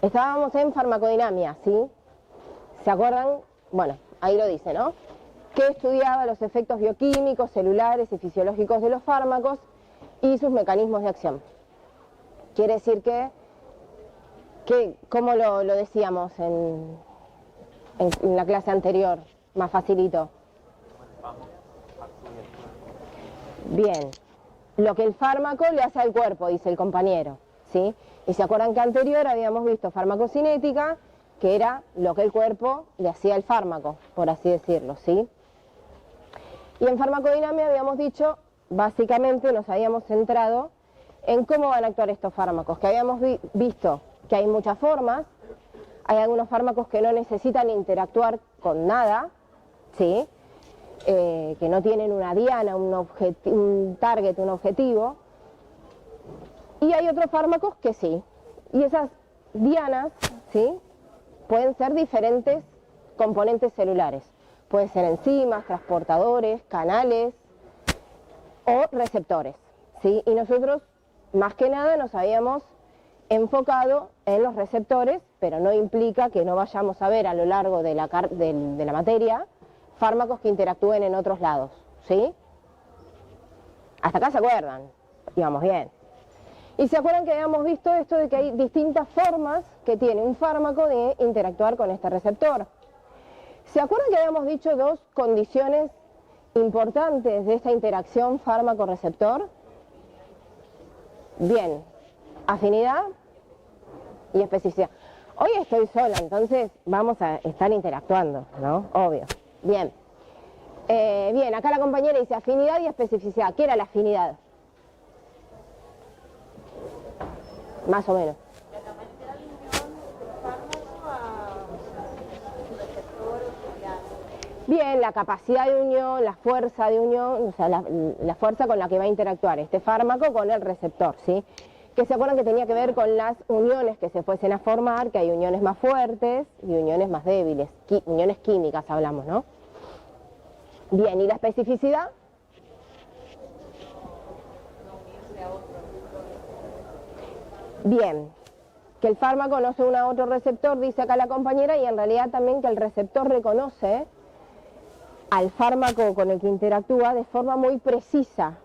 Estábamos en farmacodinámica, ¿sí? ¿Se acuerdan? Bueno, ahí lo dice, ¿no? Que estudiaba los efectos bioquímicos, celulares y fisiológicos de los fármacos y sus mecanismos de acción. Quiere decir que ¿cómo lo decíamos en la clase anterior? Más facilito. Bien, lo que el fármaco le hace al cuerpo, dice el compañero, ¿sí? Y se acuerdan que anterior habíamos visto farmacocinética, que era lo que el cuerpo le hacía al fármaco, por así decirlo, ¿sí? Y en farmacodinámica habíamos dicho, básicamente nos habíamos centrado en cómo van a actuar estos fármacos, que habíamos visto que hay muchas formas, hay algunos fármacos que no necesitan interactuar con nada, ¿sí? Que no tienen una diana, un target, un objetivo, y hay otros fármacos que sí, y esas dianas, ¿sí? Pueden ser diferentes componentes celulares, pueden ser enzimas, transportadores, canales o receptores, ¿sí? Y nosotros, más que nada, nos habíamos enfocado en los receptores, pero no implica que no vayamos a ver a lo largo de la materia fármacos que interactúen en otros lados, ¿sí? Hasta acá se acuerdan, íbamos bien. Y se acuerdan que habíamos visto esto de que hay distintas formas que tiene un fármaco de interactuar con este receptor. ¿Se acuerdan que habíamos dicho dos condiciones importantes de esta interacción fármaco-receptor? Bien, afinidad y especificidad. Hoy estoy sola, entonces vamos a estar interactuando, ¿no? Obvio. Bien. Bien, acá la compañera dice afinidad y especificidad. ¿Qué era la afinidad? Más o menos. La capacidad de unión del fármaco a su receptor o Bien, la capacidad de unión, la fuerza de unión, o sea, la fuerza con la que va a interactuar este fármaco con el receptor, ¿sí? Que se acuerdan que tenía que ver con las uniones que se fuesen a formar, que hay uniones más fuertes y uniones más débiles, uniones químicas hablamos, ¿no? Bien, ¿y la especificidad? Bien, que el fármaco no se una a otro receptor, dice acá la compañera, y en realidad también que el receptor reconoce al fármaco con el que interactúa de forma muy precisa.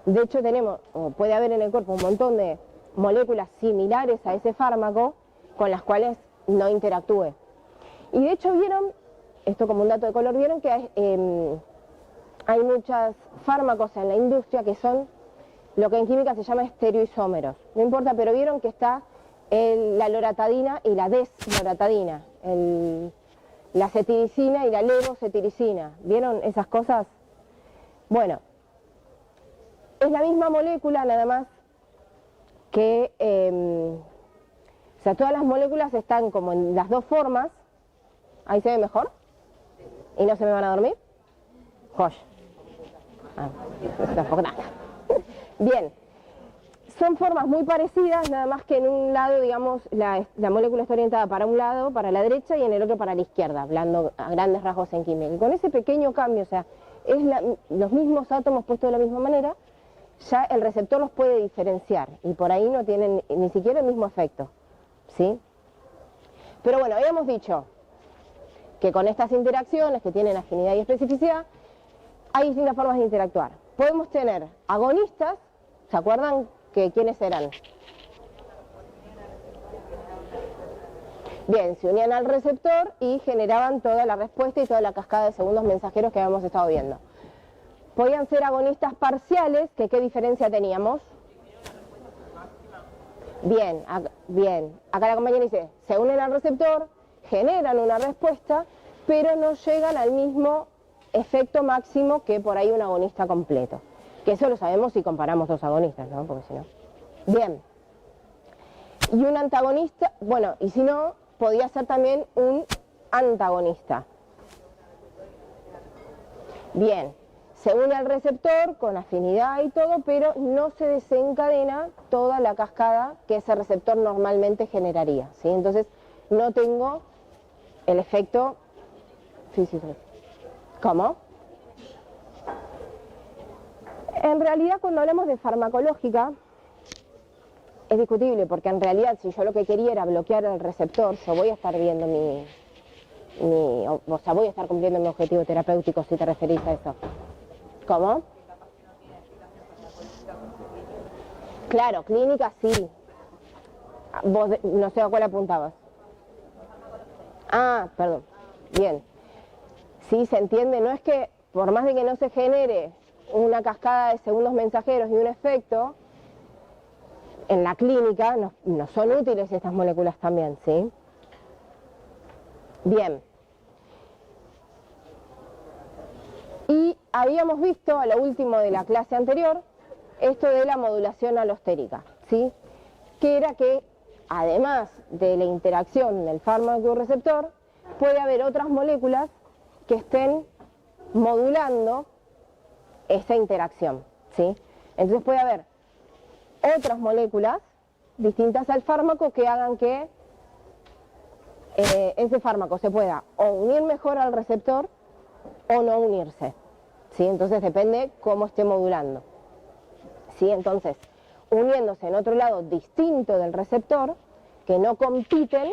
De hecho tenemos, o puede haber en el cuerpo un montón de moléculas similares a ese fármaco con las cuales no interactúe. Y de hecho vieron, esto como un dato de color, vieron que hay muchos fármacos en la industria que son lo que en química se llama estereoisómeros. No importa, pero vieron que está la loratadina y la desloratadina, la cetiricina y la levocetiricina. ¿Vieron esas cosas? Bueno, es la misma molécula, nada más que, o sea, todas las moléculas están como en las dos formas. ¿Ahí se ve mejor? ¿Y no se me van a dormir? Josh. Tampoco nada. Bien, son formas muy parecidas, nada más que en un lado, digamos, la molécula está orientada para un lado, para la derecha, y en el otro para la izquierda, hablando a grandes rasgos en química. Y con ese pequeño cambio, o sea, es los mismos átomos puestos de la misma manera, ya el receptor los puede diferenciar, y por ahí no tienen ni siquiera el mismo efecto, ¿sí? Pero bueno, habíamos dicho que con estas interacciones que tienen afinidad y especificidad, hay distintas formas de interactuar. Podemos tener agonistas, ¿se acuerdan que quiénes eran? Bien, se unían al receptor y generaban toda la respuesta y toda la cascada de segundos mensajeros que habíamos estado viendo. Podían ser agonistas parciales, que ¿qué diferencia teníamos? Bien, acá la compañera dice, se unen al receptor, generan una respuesta, pero no llegan al mismo efecto máximo que por ahí un agonista completo. Que eso lo sabemos si comparamos dos agonistas, ¿no? Porque si no... Bien. Y un antagonista, bueno, y si no, podía ser también un antagonista. Bien. Se une al receptor con afinidad y todo, pero no se desencadena toda la cascada que ese receptor normalmente generaría, ¿sí? Entonces, no tengo el efecto físico. ¿Cómo? En realidad, cuando hablamos de farmacológica, es discutible, porque en realidad si yo lo que quería era bloquear el receptor, yo voy a estar viendo o sea, voy a estar cumpliendo mi objetivo terapéutico si te referís a eso. ¿Cómo? Claro, clínica sí. Vos, no sé a cuál apuntabas. Ah, perdón. Bien. Sí, se entiende. No es que, por más de que no se genere una cascada de segundos mensajeros y un efecto, en la clínica nos son útiles estas moléculas también, ¿sí? Bien. Y habíamos visto a lo último de la clase anterior esto de la modulación alostérica, ¿sí? Que era que, además de la interacción del fármaco y receptor, puede haber otras moléculas que estén modulando esa interacción, ¿sí? Entonces puede haber otras moléculas distintas al fármaco que hagan que ese fármaco se pueda o unir mejor al receptor o no unirse, ¿sí? Entonces depende cómo esté modulando, ¿sí? Entonces, uniéndose en otro lado distinto del receptor, que no compiten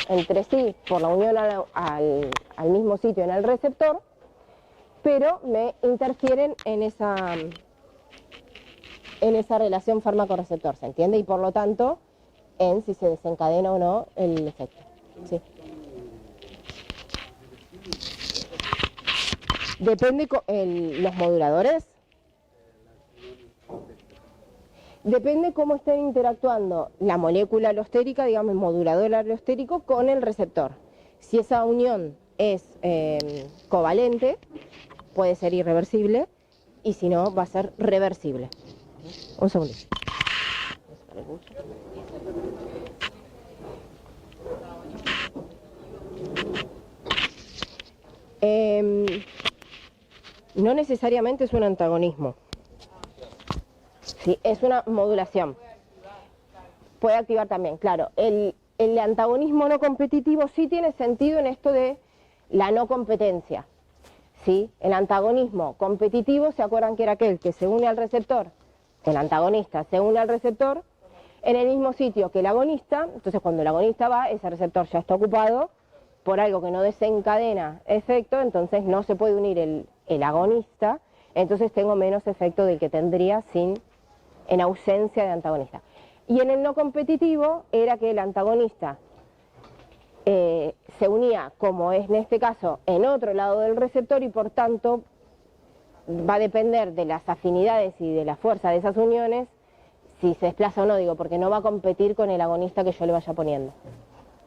entre sí por la unión al mismo sitio en el receptor, pero me interfieren en esa relación fármaco-receptor, ¿se entiende? Y por lo tanto, en si se desencadena o no el efecto, ¿sí? Depende los moduladores. Depende cómo estén interactuando la molécula alostérica, digamos el modulador alostérico, con el receptor. Si esa unión es covalente, puede ser irreversible, y si no, va a ser reversible. Un segundo. No necesariamente es un antagonismo. Sí, es una modulación. Puede activar también, claro. El antagonismo no competitivo sí tiene sentido en esto de la no competencia, ¿sí? El antagonismo competitivo, ¿se acuerdan que era aquel que se une al receptor? El antagonista se une al receptor en el mismo sitio que el agonista, entonces cuando el agonista va, ese receptor ya está ocupado por algo que no desencadena efecto, entonces no se puede unir el agonista, entonces tengo menos efecto del que tendría en ausencia de antagonista. Y en el no competitivo era que el antagonista se unía, como es en este caso, en otro lado del receptor y por tanto va a depender de las afinidades y de la fuerza de esas uniones si se desplaza o no, digo, porque no va a competir con el agonista que yo le vaya poniendo,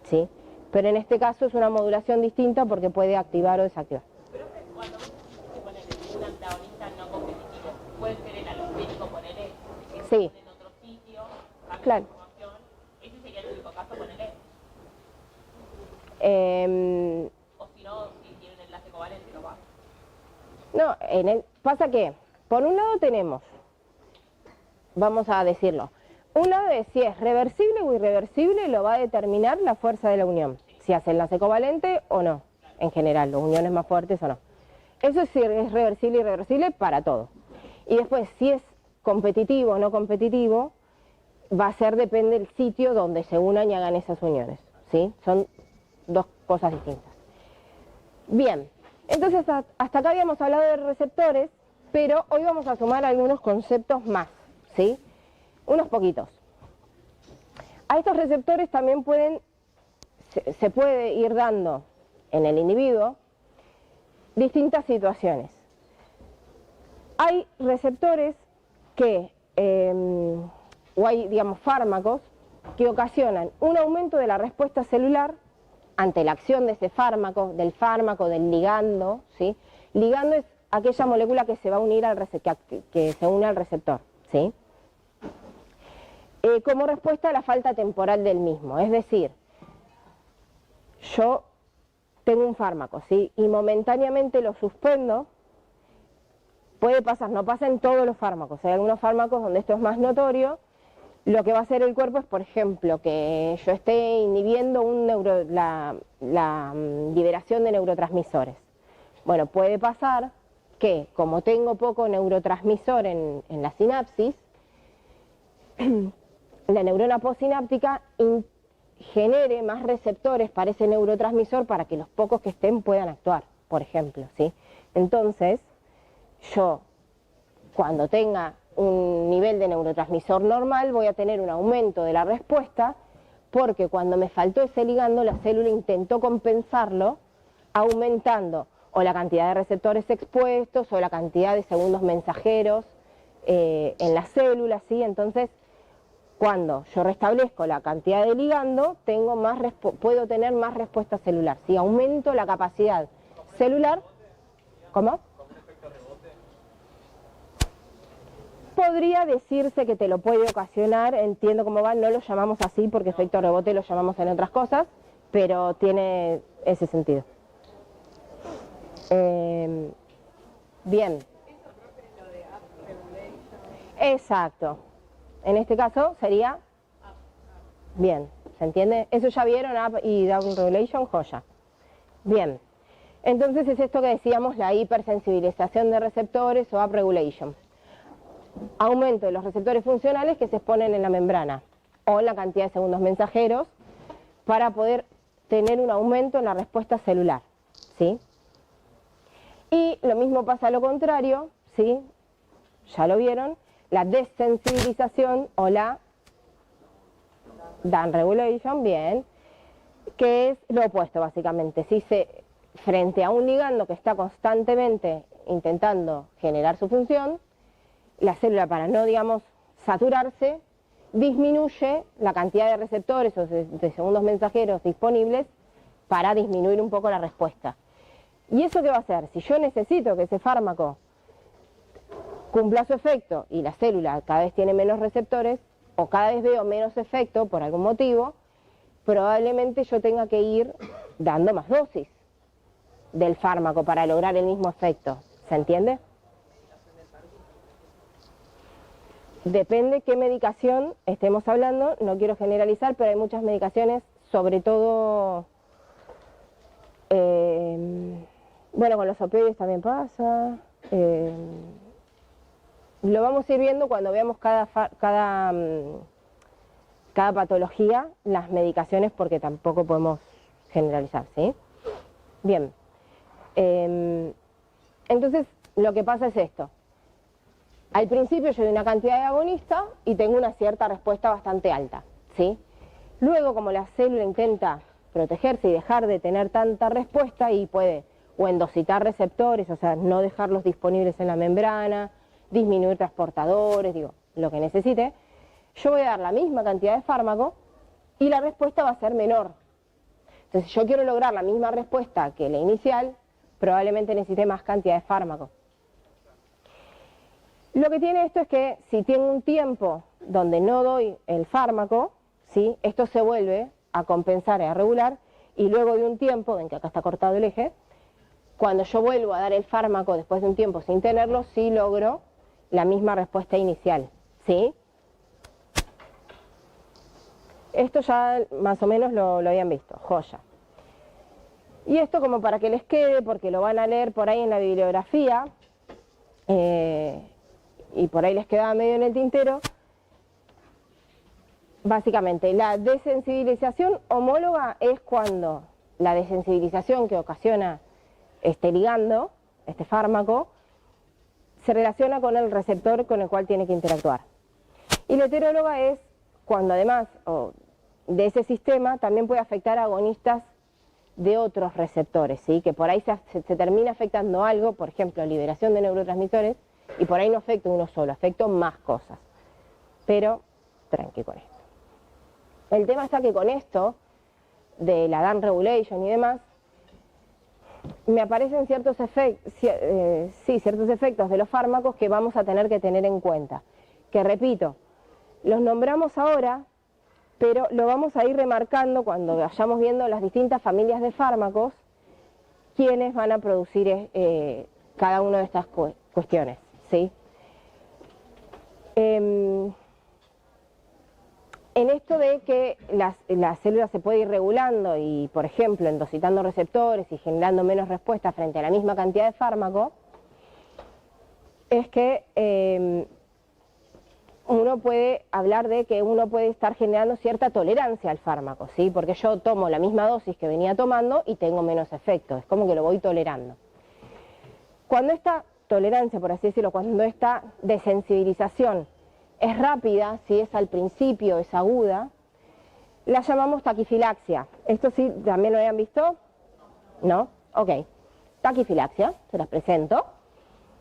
¿sí? Pero en este caso es una modulación distinta porque puede activar o desactivar. Pero cuando vos pones un antagonista no competitivo, puede ser el alostérico, ponele, que se Sí. pone en otro sitio, cambia Claro. de información, ese sería el único caso, ponele. O si no, si tiene un enlace covalente, lo va. No, pasa que, por un lado tenemos, vamos a decirlo, un lado es si es reversible o irreversible, lo va a determinar la fuerza de la unión, si hace enlace covalente o no, en general, las uniones más fuertes o no. Eso es si es reversible y irreversible para todo. Y después, si es competitivo o no competitivo, va a ser, depende del sitio donde se unan y hagan esas uniones, ¿sí? Son dos cosas distintas. Bien, entonces hasta acá habíamos hablado de receptores, pero hoy vamos a sumar algunos conceptos más, ¿sí? Unos poquitos. A estos receptores también se puede ir dando en el individuo distintas situaciones. Hay receptores o hay, digamos, fármacos que ocasionan un aumento de la respuesta celular ante la acción de ese fármaco, del ligando, ¿sí? Ligando es aquella molécula que se va a unir que se une al receptor, ¿sí? Como respuesta a la falta temporal del mismo, es decir, yo tengo un fármaco, ¿sí? Y momentáneamente lo suspendo, puede pasar, no pasa en todos los fármacos, hay algunos fármacos donde esto es más notorio. Lo que va a hacer el cuerpo es, por ejemplo, que yo esté inhibiendo la liberación de neurotransmisores. Bueno, puede pasar que, como tengo poco neurotransmisor en la sinapsis, la neurona postsináptica genere más receptores para ese neurotransmisor para que los pocos que estén puedan actuar, por ejemplo, ¿sí? Entonces, yo, cuando tenga un nivel de neurotransmisor normal, voy a tener un aumento de la respuesta, porque cuando me faltó ese ligando, la célula intentó compensarlo, aumentando o la cantidad de receptores expuestos o la cantidad de segundos mensajeros en la célula, ¿sí? Entonces, cuando yo restablezco la cantidad de ligando, puedo tener más respuesta celular. Si aumento la capacidad celular, ¿cómo? Podría decirse que te lo puede ocasionar, entiendo cómo va, no lo llamamos así porque efecto rebote lo llamamos en otras cosas, pero tiene ese sentido. Bien. Exacto. En este caso sería, bien, ¿se entiende? Eso ya vieron, up y down regulation, joya. Bien, entonces es esto que decíamos, la hipersensibilización de receptores o up regulation. Aumento de los receptores funcionales que se exponen en la membrana o en la cantidad de segundos mensajeros para poder tener un aumento en la respuesta celular, ¿sí? Y lo mismo pasa a lo contrario, ¿sí? Ya lo vieron. La desensibilización o la down regulation, bien, que es lo opuesto básicamente. Si frente a un ligando que está constantemente intentando generar su función, la célula, para no, digamos, saturarse, disminuye la cantidad de receptores o de segundos mensajeros disponibles para disminuir un poco la respuesta. ¿Y eso qué va a hacer? Si yo necesito que ese fármaco cumpla su efecto y la célula cada vez tiene menos receptores o cada vez veo menos efecto por algún motivo, probablemente yo tenga que ir dando más dosis del fármaco para lograr el mismo efecto. ¿Se entiende? Depende qué medicación estemos hablando, no quiero generalizar, pero hay muchas medicaciones, sobre todo, bueno, con los opioides también pasa. Lo vamos a ir viendo cuando veamos cada patología, las medicaciones, porque tampoco podemos generalizar, ¿sí? Bien. Entonces, lo que pasa es esto. Al principio yo doy una cantidad de agonista y tengo una cierta respuesta bastante alta, ¿sí? Luego, como la célula intenta protegerse y dejar de tener tanta respuesta y puede o endocitar receptores, o sea, no dejarlos disponibles en la membrana, disminuir transportadores, digo, lo que necesite, yo voy a dar la misma cantidad de fármaco y la respuesta va a ser menor. Entonces, si yo quiero lograr la misma respuesta que la inicial, probablemente necesite más cantidad de fármaco. Lo que tiene esto es que si tengo un tiempo donde no doy el fármaco, ¿sí? Esto se vuelve a compensar y a regular, y luego de un tiempo, ven que acá está cortado el eje, cuando yo vuelvo a dar el fármaco después de un tiempo sin tenerlo, sí logro la misma respuesta inicial, ¿sí? Esto ya más o menos lo habían visto, joya. Y esto como para que les quede, porque lo van a leer por ahí en la bibliografía, y por ahí les quedaba medio en el tintero. Básicamente, la desensibilización homóloga es cuando la desensibilización que ocasiona este ligando, este fármaco, se relaciona con el receptor con el cual tiene que interactuar. Y la heteróloga es cuando además de ese sistema también puede afectar a agonistas de otros receptores, ¿sí? Que por ahí se termina afectando algo, por ejemplo, liberación de neurotransmisores, y por ahí no afecta uno solo, afecta más cosas. Pero, tranqui con esto. El tema está que con esto, de la down regulation y demás, me aparecen ciertos efectos de los fármacos que vamos a tener que tener en cuenta. Que repito, los nombramos ahora, pero lo vamos a ir remarcando cuando vayamos viendo las distintas familias de fármacos, quiénes van a producir cada una de estas cuestiones, ¿sí? En esto de que la célula se puede ir regulando y, por ejemplo, endocitando receptores y generando menos respuesta frente a la misma cantidad de fármaco, es que uno uno puede hablar de que uno puede estar generando cierta tolerancia al fármaco, ¿sí? Porque yo tomo la misma dosis que venía tomando y tengo menos efecto, es como que lo voy tolerando. Cuando esta tolerancia, por así decirlo, cuando esta desensibilización es rápida, si es al principio, es aguda, la llamamos taquifilaxia. ¿Esto sí también lo habían visto? ¿No? Ok. Taquifilaxia, se las presento.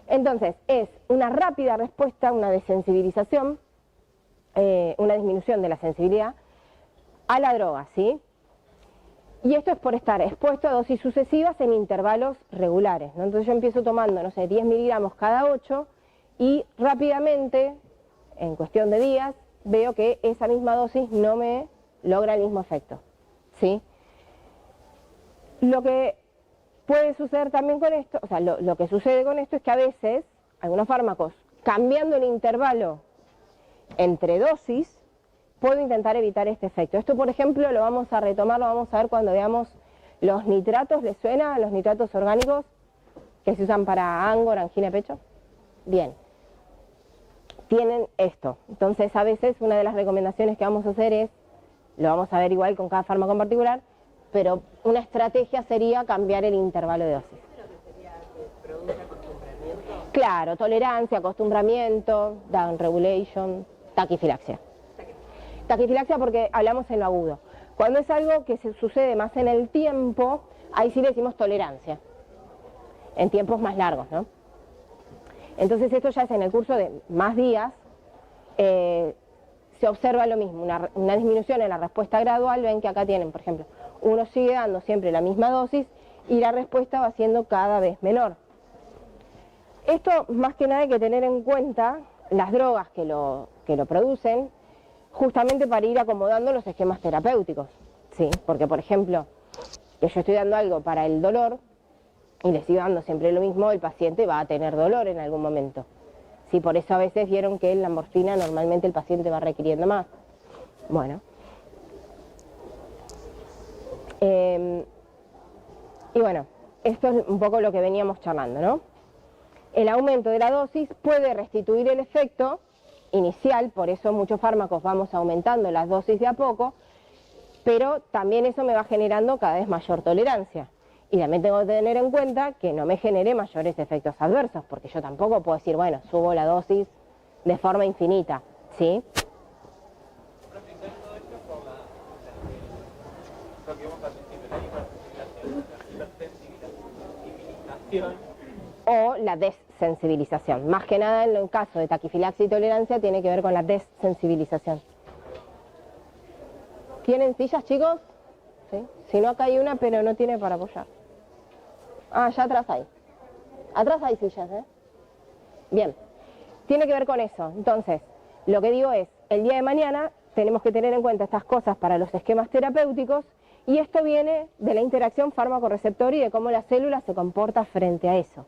Entonces, es una rápida respuesta, una desensibilización, una disminución de la sensibilidad a la droga, ¿sí? Y esto es por estar expuesto a dosis sucesivas en intervalos regulares, ¿no? Entonces yo empiezo tomando, no sé, 10 miligramos cada 8 y rápidamente, en cuestión de días, veo que esa misma dosis no me logra el mismo efecto, ¿sí? Lo que puede suceder también con esto, o sea, lo que sucede con esto es que a veces algunos fármacos, cambiando el intervalo entre dosis, puedo intentar evitar este efecto. Esto, por ejemplo, lo vamos a retomar, lo vamos a ver cuando veamos los nitratos. ¿Les suena? Los nitratos orgánicos que se usan para ángor, angina de pecho. Bien, tienen esto. Entonces, a veces una de las recomendaciones que vamos a hacer es, lo vamos a ver igual con cada fármaco en particular, pero una estrategia sería cambiar el intervalo de dosis. Claro, tolerancia, acostumbramiento, down regulation, taquifilaxia. Taquifilaxia porque hablamos en lo agudo. Cuando es algo que se sucede más en el tiempo, ahí sí le decimos tolerancia, en tiempos más largos, ¿no? Entonces esto ya es en el curso de más días, se observa lo mismo, una disminución en la respuesta gradual. Ven que acá tienen, por ejemplo, uno sigue dando siempre la misma dosis y la respuesta va siendo cada vez menor. Esto, más que nada, hay que tener en cuenta las drogas que lo producen, justamente para ir acomodando los esquemas terapéuticos, ¿sí? Porque, por ejemplo, que yo estoy dando algo para el dolor y le sigo dando siempre lo mismo, el paciente va a tener dolor en algún momento. Sí, por eso a veces vieron que en la morfina normalmente el paciente va requiriendo más. Bueno. Y bueno, esto es un poco lo que veníamos charlando, ¿no? El aumento de la dosis puede restituir el efecto inicial, por eso muchos fármacos vamos aumentando las dosis de a poco, pero también eso me va generando cada vez mayor tolerancia. Y también tengo que tener en cuenta que no me genere mayores efectos adversos, porque yo tampoco puedo decir, bueno, subo la dosis de forma infinita, ¿sí? O la desensibilización. Más que nada en el caso de taquifilaxia y tolerancia tiene que ver con la desensibilización. ¿Tienen sillas, chicos? ¿Sí? Si no, acá hay una, pero no tiene para apoyar. Ah, ya atrás hay. Atrás hay sillas, ¿eh? Bien. Tiene que ver con eso. Entonces, lo que digo es, el día de mañana tenemos que tener en cuenta estas cosas para los esquemas terapéuticos, y esto viene de la interacción fármaco-receptor y de cómo la célula se comporta frente a eso.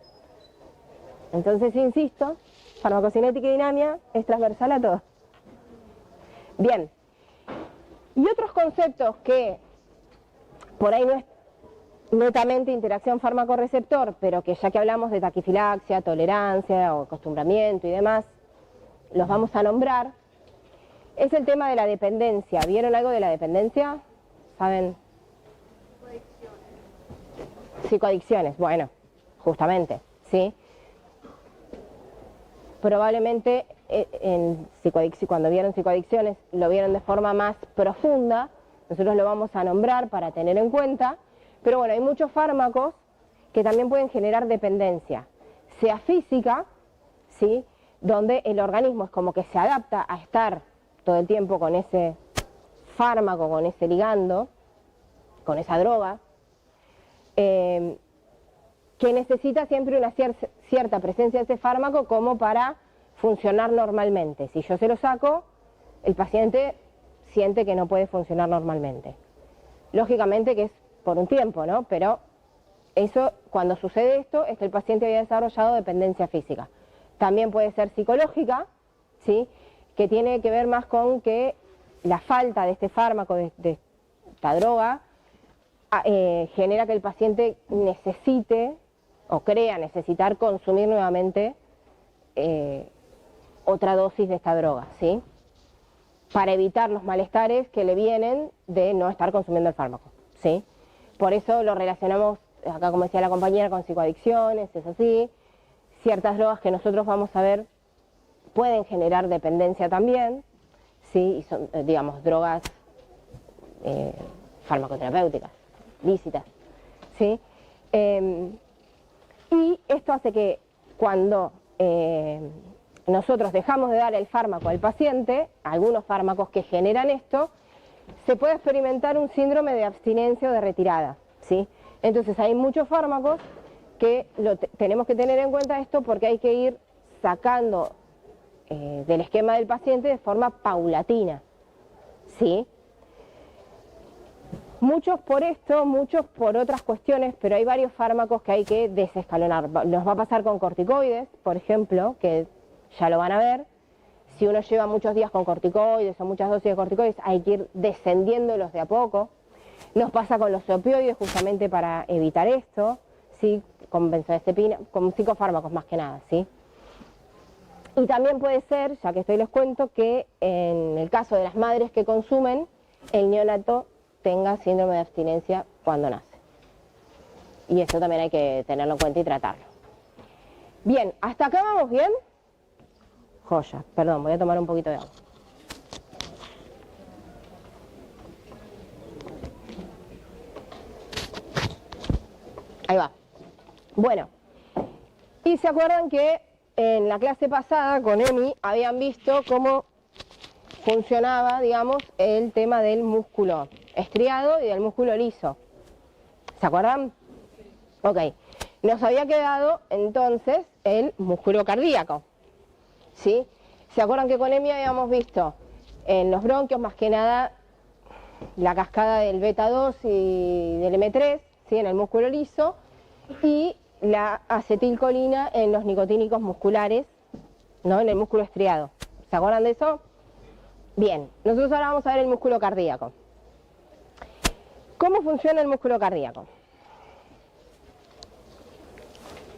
Entonces, insisto, farmacocinética y dinamia es transversal a todo. Bien. Y otros conceptos que por ahí no es netamente interacción fármaco-receptor, pero que ya que hablamos de taquifilaxia, tolerancia o acostumbramiento y demás, los vamos a nombrar, es el tema de la dependencia. ¿Vieron algo de la dependencia? ¿Saben? Psicoadicciones, bueno, justamente, ¿sí? Probablemente cuando vieron psicoadicciones lo vieron de forma más profunda. Nosotros lo vamos a nombrar para tener en cuenta, pero bueno, hay muchos fármacos que también pueden generar dependencia, sea física, ¿sí? Donde el organismo es como que se adapta a estar todo el tiempo con ese fármaco, con ese ligando, con esa droga, que necesita siempre una cierta presencia de ese fármaco como para funcionar normalmente. Si yo se lo saco, el paciente siente que no puede funcionar normalmente. Lógicamente que es por un tiempo, ¿no? Pero eso, cuando sucede esto, es que el paciente había desarrollado dependencia física. También puede ser psicológica, ¿sí? Que tiene que ver más con que la falta de este fármaco, de esta droga, genera que el paciente necesite o crea necesitar consumir nuevamente otra dosis de esta droga, ¿sí? para evitar los malestares que le vienen de no estar consumiendo el fármaco, ¿sí? Por eso lo relacionamos, acá como decía la compañera, con psicoadicciones, es así. Ciertas drogas que nosotros vamos a ver pueden generar dependencia también, ¿sí? Y son, digamos, drogas farmacoterapéuticas, lícitas, ¿sí? Y esto hace que cuando nosotros dejamos de dar el fármaco al paciente, algunos fármacos que generan esto, se puede experimentar un síndrome de abstinencia o de retirada, ¿sí? Entonces hay muchos fármacos que tenemos que tener en cuenta esto porque hay que ir sacando del esquema del paciente de forma paulatina, ¿sí? Muchos por esto, muchos por otras cuestiones, pero hay varios fármacos que hay que desescalonar. Nos va a pasar con corticoides, por ejemplo, que ya lo van a ver. Si uno lleva muchos días con corticoides o muchas dosis de corticoides, hay que ir descendiéndolos de a poco. Nos pasa con los opioides justamente para evitar esto, ¿sí? Con benzodiazepina, con psicofármacos más que nada, ¿sí? Y también puede ser, ya que estoy les cuento, que en el caso de las madres que consumen, el neonato tenga síndrome de abstinencia cuando nace. Y eso también hay que tenerlo en cuenta y tratarlo. Bien, ¿hasta acá vamos bien? Joya, perdón, voy a tomar un poquito de agua. Ahí va. Bueno, y se acuerdan que en la clase pasada con Emi habían visto cómo funcionaba, digamos, el tema del músculo estriado y del músculo liso. ¿Se acuerdan? Ok. Nos había quedado entonces el músculo cardíaco, ¿sí? ¿Se acuerdan que con Emi habíamos visto en los bronquios más que nada la cascada del beta 2 y del M3, ¿sí? En el músculo liso, y la acetilcolina en los nicotínicos musculares, ¿no? En el músculo estriado. ¿Se acuerdan de eso? Bien, nosotros ahora vamos a ver el músculo cardíaco. ¿Cómo funciona el músculo cardíaco?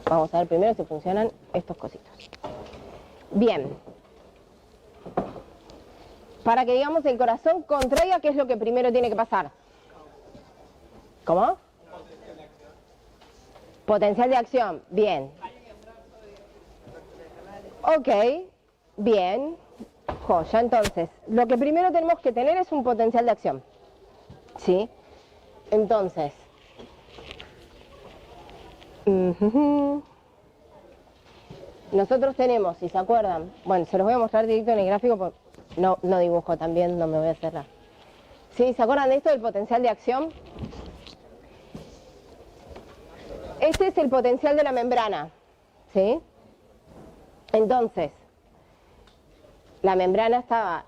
Vamos a ver primero si funcionan estos cositos. Bien. Para que, digamos, el corazón contraiga, ¿qué es lo que primero tiene que pasar? ¿Cómo? Potencial de acción. Bien. Ok. Bien. Joya. Entonces, lo que primero tenemos que tener es un potencial de acción. ¿Sí? Entonces, nosotros tenemos, si se acuerdan, bueno, se los voy a mostrar directo en el gráfico, porque no dibujo también, no me voy a hacer la... ¿Sí? ¿Se acuerdan de esto del potencial de acción? Este es el potencial de la membrana, ¿sí? Entonces, la membrana estaba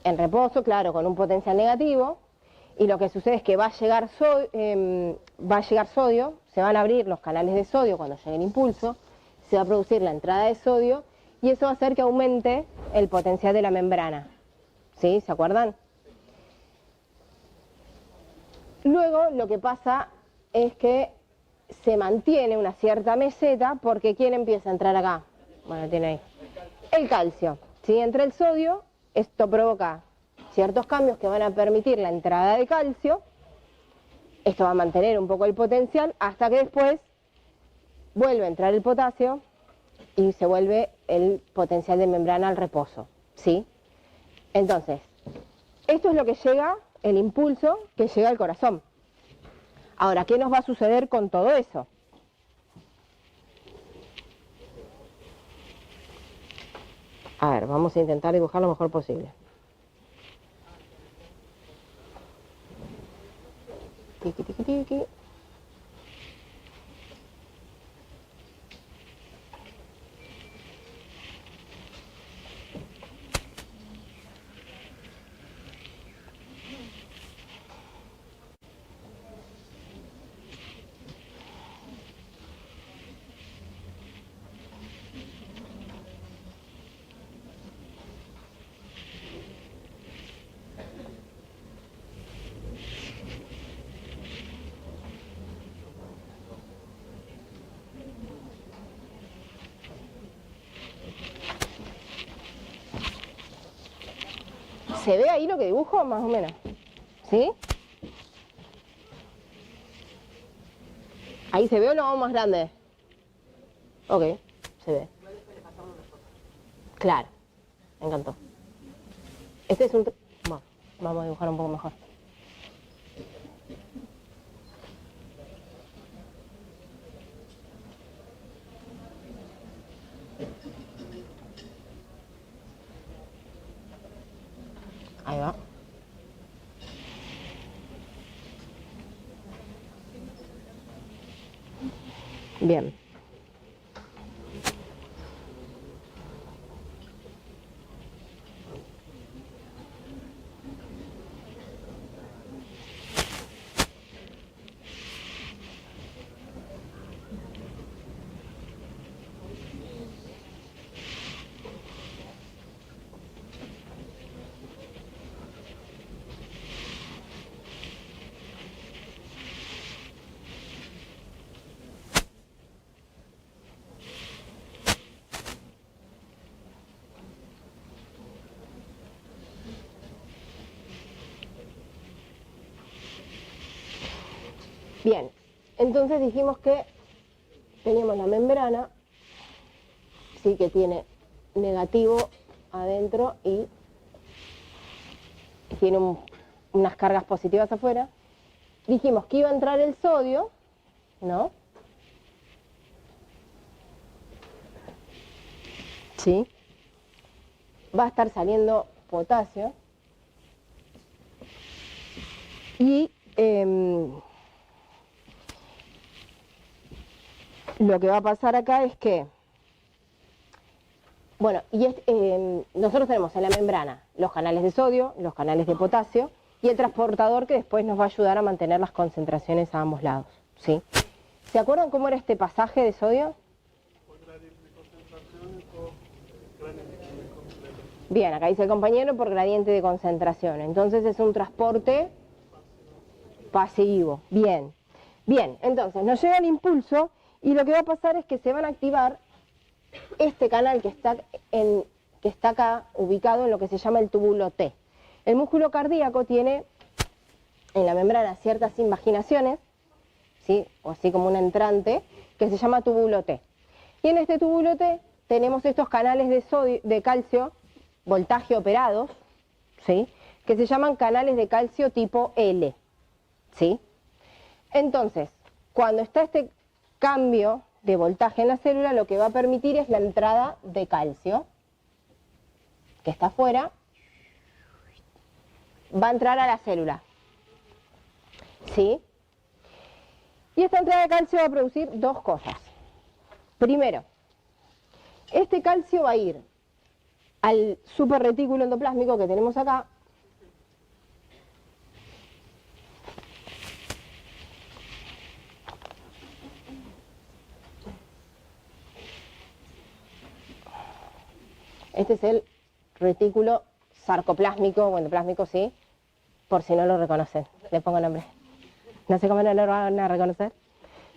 en reposo, claro, con un potencial negativo, y lo que sucede es que va a llegar sodio, se van a abrir los canales de sodio cuando llegue el impulso, se va a producir la entrada de sodio, y eso va a hacer que aumente el potencial de la membrana, ¿sí? ¿Se acuerdan? Luego lo que pasa es que se mantiene una cierta meseta, porque ¿quién empieza a entrar acá? Bueno, tiene ahí. El calcio, ¿sí? Entra el sodio, esto provoca ciertos cambios que van a permitir la entrada de calcio, esto va a mantener un poco el potencial, hasta que después vuelve a entrar el potasio y se vuelve el potencial de membrana al reposo, ¿sí? Entonces, esto es lo que llega, el impulso que llega al corazón. Ahora, ¿qué nos va a suceder con todo eso? A ver, vamos a intentar dibujar lo mejor posible. Tiki, tiki, tiki. ¿Se ve ahí lo que dibujo? Más o menos. ¿Sí? ¿Ahí se ve o lo hago más grande? Ok, se ve. Claro, me encantó. Este es un... Bueno, vamos a dibujar un poco mejor. Ahí va. Bien. Bien, entonces dijimos que teníamos la membrana, sí, que tiene negativo adentro y tiene unas cargas positivas afuera. Dijimos que iba a entrar el sodio, ¿no? Sí. Va a estar saliendo potasio. Y lo que va a pasar acá es que, bueno, nosotros tenemos en la membrana los canales de sodio, los canales de potasio y el transportador que después nos va a ayudar a mantener las concentraciones a ambos lados, ¿sí? ¿Se acuerdan cómo era este pasaje de sodio? Bien, acá dice el compañero por gradiente de concentración, entonces es un transporte pasivo, bien. Bien, entonces nos llega el impulso y lo que va a pasar es que se van a activar este canal que está acá ubicado en lo que se llama el túbulo T. El músculo cardíaco tiene en la membrana ciertas invaginaciones, ¿sí? O así como un entrante, que se llama túbulo T. Y en este túbulo T tenemos estos canales de calcio, voltaje operados, ¿sí? Que se llaman canales de calcio tipo L, ¿sí? Entonces, cuando está este cambio de voltaje en la célula, lo que va a permitir es la entrada de calcio, que está afuera, va a entrar a la célula, ¿sí? Y esta entrada de calcio va a producir dos cosas. Primero, este calcio va a ir al suprarretículo endoplásmico que tenemos acá, este es el retículo sarcoplásmico o endoplásmico, sí, por si no lo reconocen, le pongo nombre. No sé cómo no lo van a reconocer.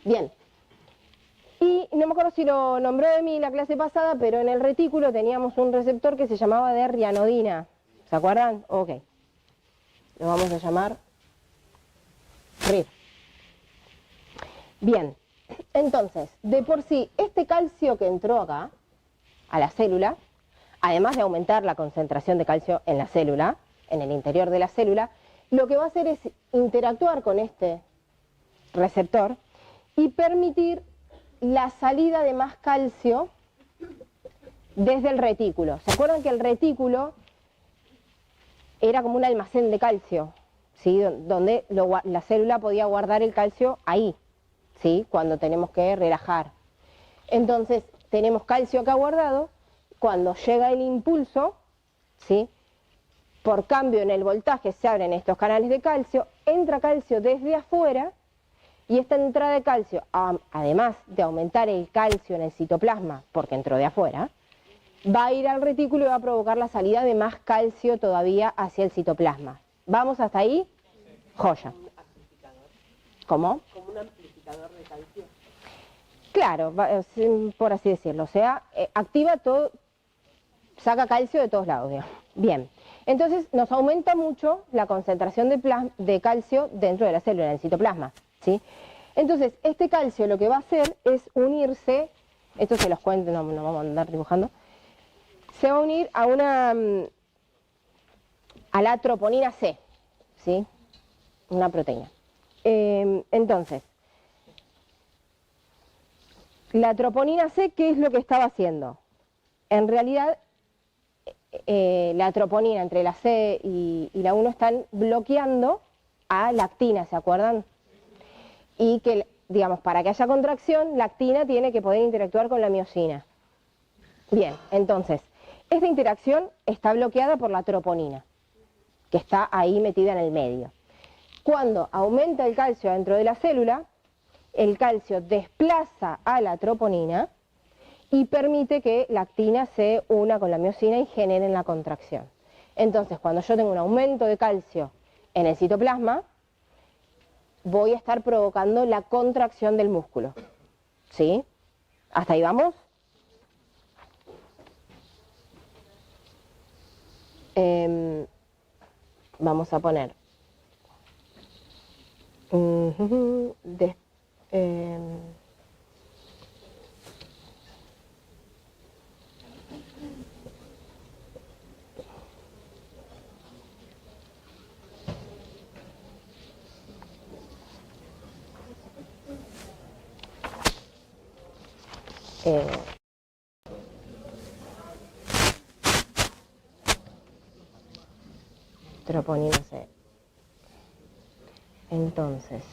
Bien. Y no me acuerdo si lo nombró de mí la clase pasada, pero en el retículo teníamos un receptor que se llamaba de rianodina. ¿Se acuerdan? Ok. Lo vamos a llamar RIR. Bien. Entonces, de por sí, este calcio que entró acá, a la célula, además de aumentar la concentración de calcio en la célula, en el interior de la célula, lo que va a hacer es interactuar con este receptor y permitir la salida de más calcio desde el retículo. ¿Se acuerdan que el retículo era como un almacén de calcio? ¿Sí? Donde la célula podía guardar el calcio ahí, ¿sí? Cuando tenemos que relajar. Entonces, tenemos calcio acá guardado. Cuando llega el impulso, ¿sí? Por cambio en el voltaje se abren estos canales de calcio, entra calcio desde afuera y esta entrada de calcio, además de aumentar el calcio en el citoplasma, porque entró de afuera, va a ir al retículo y va a provocar la salida de más calcio todavía hacia el citoplasma. ¿Vamos hasta ahí? Joya. ¿Cómo? Como un amplificador de calcio. Claro, por así decirlo. O sea, activa todo, saca calcio de todos lados, digamos. Bien. Entonces nos aumenta mucho la concentración de calcio dentro de la célula, en el citoplasma, ¿sí? Entonces este calcio lo que va a hacer es unirse, esto se los cuento, no vamos a andar dibujando, se va a unir a la troponina C, ¿sí? Una proteína. Entonces, la troponina C, ¿qué es lo que estaba haciendo? En realidad, la troponina entre la C y la 1 están bloqueando a la actina, ¿se acuerdan? Y que, digamos, para que haya contracción, la actina tiene que poder interactuar con la miosina. Bien, entonces, esta interacción está bloqueada por la troponina, que está ahí metida en el medio. Cuando aumenta el calcio dentro de la célula, el calcio desplaza a la troponina y permite que la actina se una con la miosina y generen la contracción. Entonces, cuando yo tengo un aumento de calcio en el citoplasma, voy a estar provocando la contracción del músculo. ¿Sí? ¿Hasta ahí vamos? Vamos a poner troponina C. Entonces,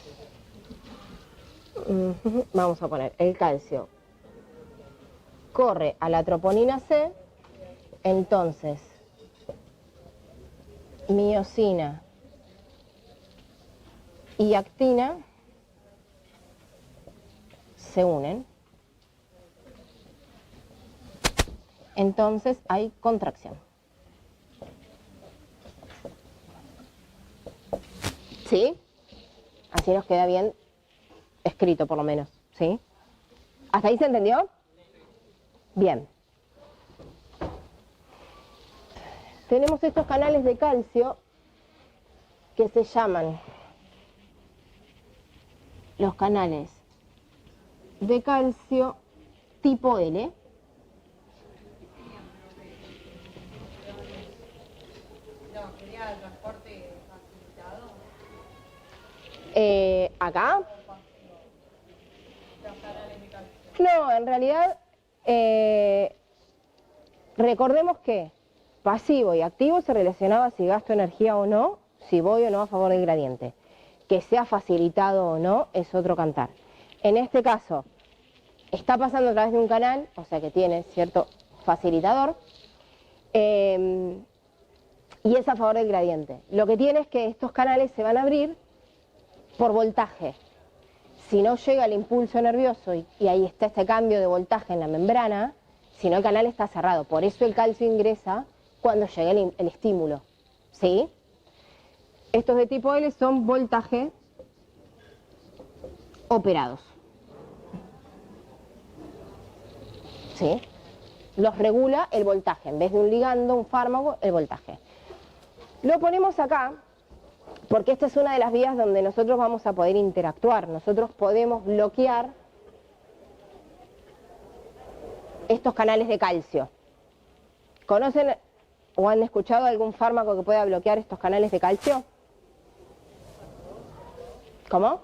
vamos a poner el calcio corre a la troponina C, entonces miosina y actina se unen, entonces hay contracción. ¿Sí? Así nos queda bien escrito por lo menos, ¿sí? ¿Hasta ahí se entendió? Bien. Tenemos estos canales de calcio que se llaman los canales de calcio tipo L. ¿Sería el transporte facilitado? Acá. No, en realidad, recordemos que pasivo y activo se relacionaba si gasto energía o no, si voy o no a favor del gradiente. Que sea facilitado o no es otro cantar. En este caso, está pasando a través de un canal, o sea que tiene cierto facilitador, y es a favor del gradiente. Lo que tiene es que estos canales se van a abrir por voltaje. Si no llega el impulso nervioso y ahí está este cambio de voltaje en la membrana, si no el canal está cerrado. Por eso el calcio ingresa cuando llega el estímulo. ¿Sí? Estos de tipo L son voltaje operados. ¿Sí? Los regula el voltaje. En vez de un ligando, un fármaco, el voltaje. Lo ponemos acá porque esta es una de las vías donde nosotros vamos a poder interactuar. Nosotros podemos bloquear estos canales de calcio. ¿Conocen o han escuchado algún fármaco que pueda bloquear estos canales de calcio? ¿Cómo?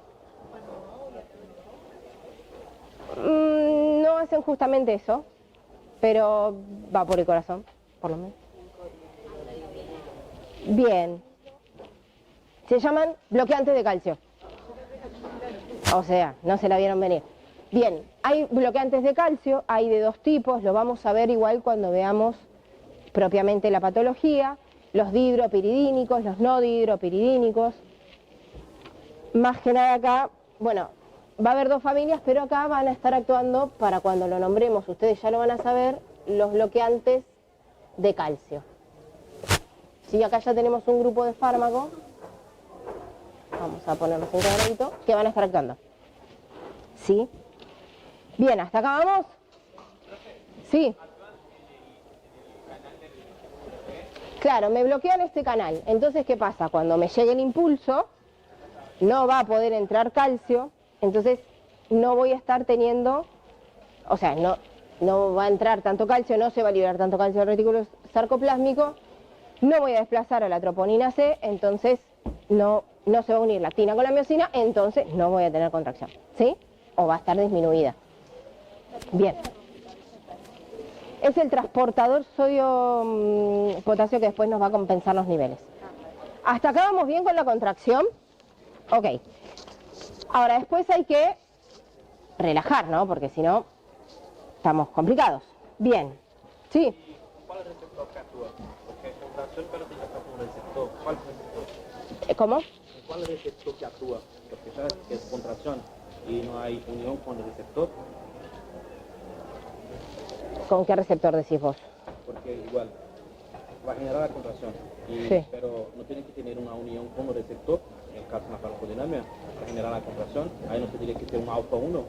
No hacen justamente eso, pero va por el corazón, por lo menos. Bien. Se llaman bloqueantes de calcio. O sea, no se la vieron venir. Bien, hay bloqueantes de calcio, hay de dos tipos, lo vamos a ver igual cuando veamos propiamente la patología, los dihidropiridínicos, los no dihidropiridínicos. Más que nada acá, bueno, va a haber dos familias, pero acá van a estar actuando, para cuando lo nombremos, ustedes ya lo van a saber, los bloqueantes de calcio. Sí, acá ya tenemos un grupo de fármacos. Vamos a ponerlos en cuadradito, que van a estar actuando. ¿Sí? Bien, ¿hasta acá vamos? Sí. Claro, me bloquean este canal. Entonces, ¿qué pasa? Cuando me llegue el impulso, no va a poder entrar calcio, entonces no voy a estar teniendo, o sea, no va a entrar tanto calcio, no se va a liberar tanto calcio del retículo sarcoplásmico, no voy a desplazar a la troponina C, entonces no se va a unir la actina con la miosina, entonces no voy a tener contracción, ¿sí? O va a estar disminuida. Bien. Es el transportador sodio-potasio que después nos va a compensar los niveles. ¿Hasta acá vamos bien con la contracción? Ok. Ahora después hay que relajar, ¿no? Porque si no, estamos complicados. Bien. ¿Sí? ¿Cuál es el receptor que actúa? Porque contracción pero tiene que estar un receptor. ¿Cuál receptor? ¿Cómo? ¿Cuál es el receptor que actúa? Porque sabes que es contracción y no hay unión con el receptor. ¿Con qué receptor decís vos? Porque igual va a generar la contracción, Sí. pero no tiene que tener una unión con el receptor. En el caso de la farmacodinámica, para generar la contracción, ahí no tendría que ser un alfa 1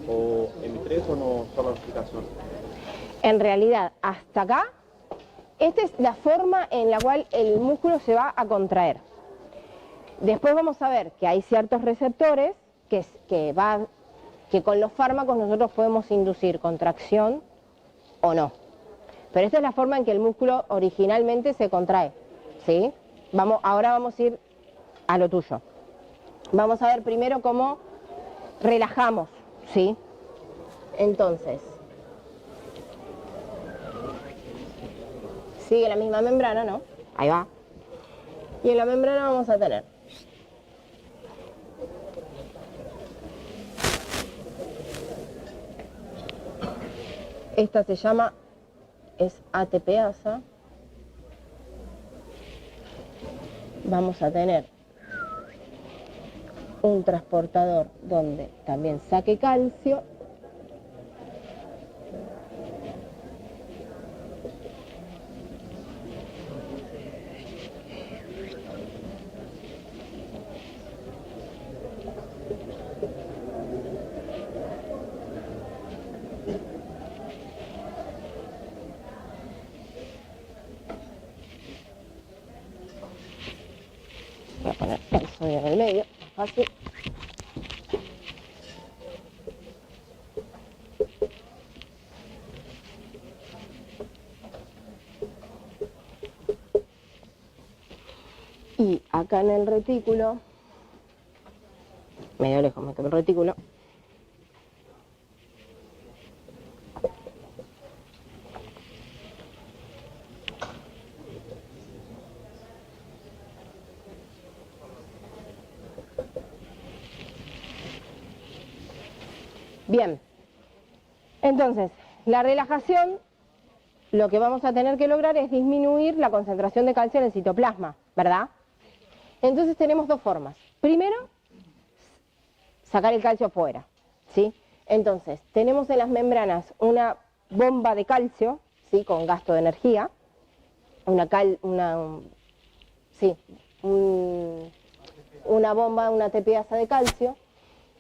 o M3 o no, solo la explicación. En realidad, hasta acá, esta es la forma en la cual el músculo se va a contraer. Después vamos a ver que hay ciertos receptores que con los fármacos nosotros podemos inducir contracción o no. Pero esta es la forma en que el músculo originalmente se contrae, ¿sí? Ahora vamos a ir a lo tuyo. Vamos a ver primero cómo relajamos, ¿sí? Entonces, sigue la misma membrana, ¿no? Ahí va. Y en la membrana vamos a tener esta se llama, es ATPasa. Vamos a tener un transportador donde también saque calcio. Voy a poner el sodio en el medio, fácil. Y acá en el retículo, medio lejos me quedo el retículo, bien, entonces, la relajación, lo que vamos a tener que lograr es disminuir la concentración de calcio en el citoplasma, ¿verdad? Entonces tenemos dos formas. Primero, sacar el calcio afuera, ¿sí? Entonces, tenemos en las membranas una bomba de calcio, ¿sí? Con gasto de energía, una bomba, una TPasa de calcio,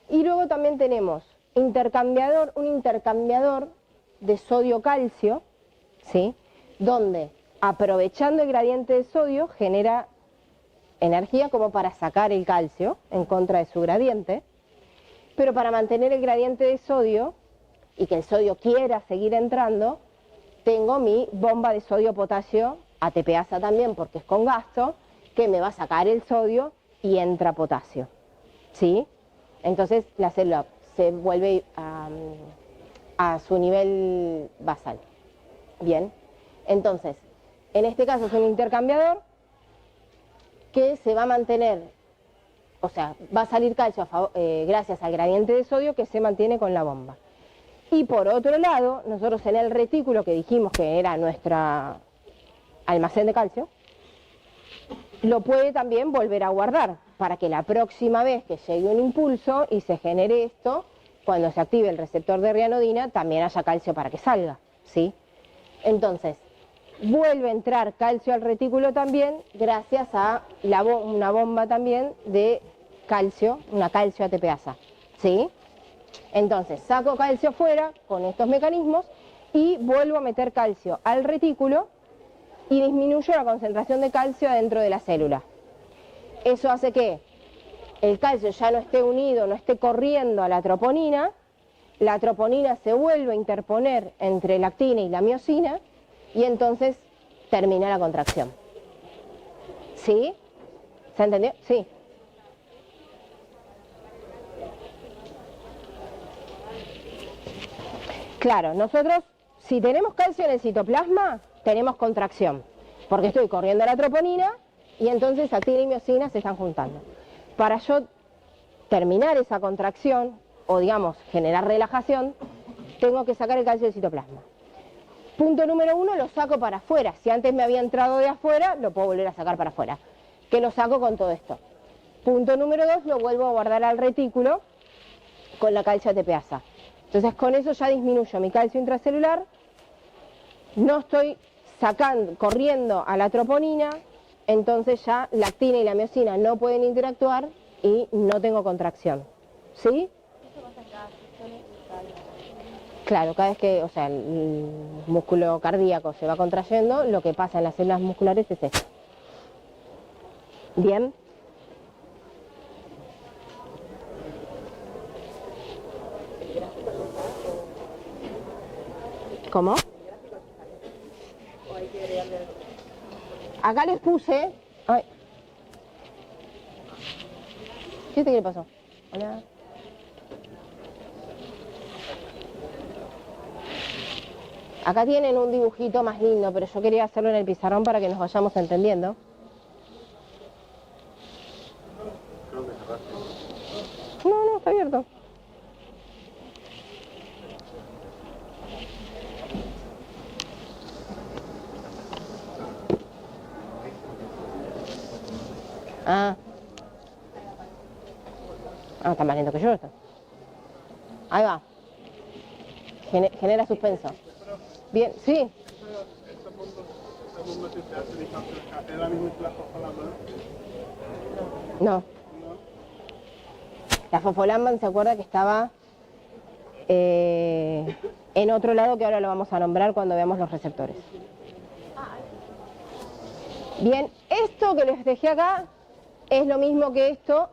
y luego también tenemos un intercambiador de sodio-calcio, ¿sí? Donde, aprovechando el gradiente de sodio, genera energía como para sacar el calcio en contra de su gradiente, pero para mantener el gradiente de sodio y que el sodio quiera seguir entrando, tengo mi bomba de sodio-potasio, ATPasa también porque es con gasto, que me va a sacar el sodio y entra potasio, ¿sí? Entonces la célula se vuelve a su nivel basal. Bien, entonces, en este caso es un intercambiador que se va a mantener, o sea, va a salir calcio gracias al gradiente de sodio que se mantiene con la bomba. Y por otro lado, nosotros en el retículo que dijimos que era nuestro almacén de calcio, lo puede también volver a guardar para que la próxima vez que llegue un impulso y se genere esto, cuando se active el receptor de rianodina, también haya calcio para que salga, ¿sí? Entonces, vuelve a entrar calcio al retículo también gracias a una bomba también de calcio, una calcio ATPasa, ¿sí? Entonces, saco calcio fuera con estos mecanismos y vuelvo a meter calcio al retículo y disminuyo la concentración de calcio dentro de la célula. Eso hace que el calcio ya no esté unido, no esté corriendo a la troponina se vuelve a interponer entre la actina y la miosina y entonces termina la contracción. ¿Sí? ¿Se entendió? Sí. Claro, nosotros si tenemos calcio en el citoplasma, tenemos contracción, porque estoy corriendo la troponina y entonces actina y miosina se están juntando. Para yo terminar esa contracción, o digamos, generar relajación, tengo que sacar el calcio del citoplasma. Punto número 1, lo saco para afuera. Si antes me había entrado de afuera, lo puedo volver a sacar para afuera. Que lo saco con todo esto. Punto número 2, lo vuelvo a guardar al retículo con la calcio ATPasa. Entonces con eso ya disminuyo mi calcio intracelular, no estoy corriendo a la troponina, entonces ya la actina y la miosina no pueden interactuar y no tengo contracción. ¿Sí? Claro, cada vez que, o sea, el músculo cardíaco se va contrayendo, lo que pasa en las células musculares es esto. ¿Bien? ¿Cómo? Acá les puse... Ay. ¿Qué le pasó? Hola. Acá tienen un dibujito más lindo, pero yo quería hacerlo en el pizarrón para que nos vayamos entendiendo. No, está abierto. Ah, está más lento que yo esto. Ahí va. Genera suspenso. Bien, sí. Esa bomba que se hace de ¿es la misma que la fosfolamban? No. La fosfolamban, ¿se acuerda que estaba en otro lado que ahora lo vamos a nombrar cuando veamos los receptores? Bien, esto que les dejé acá es lo mismo que esto,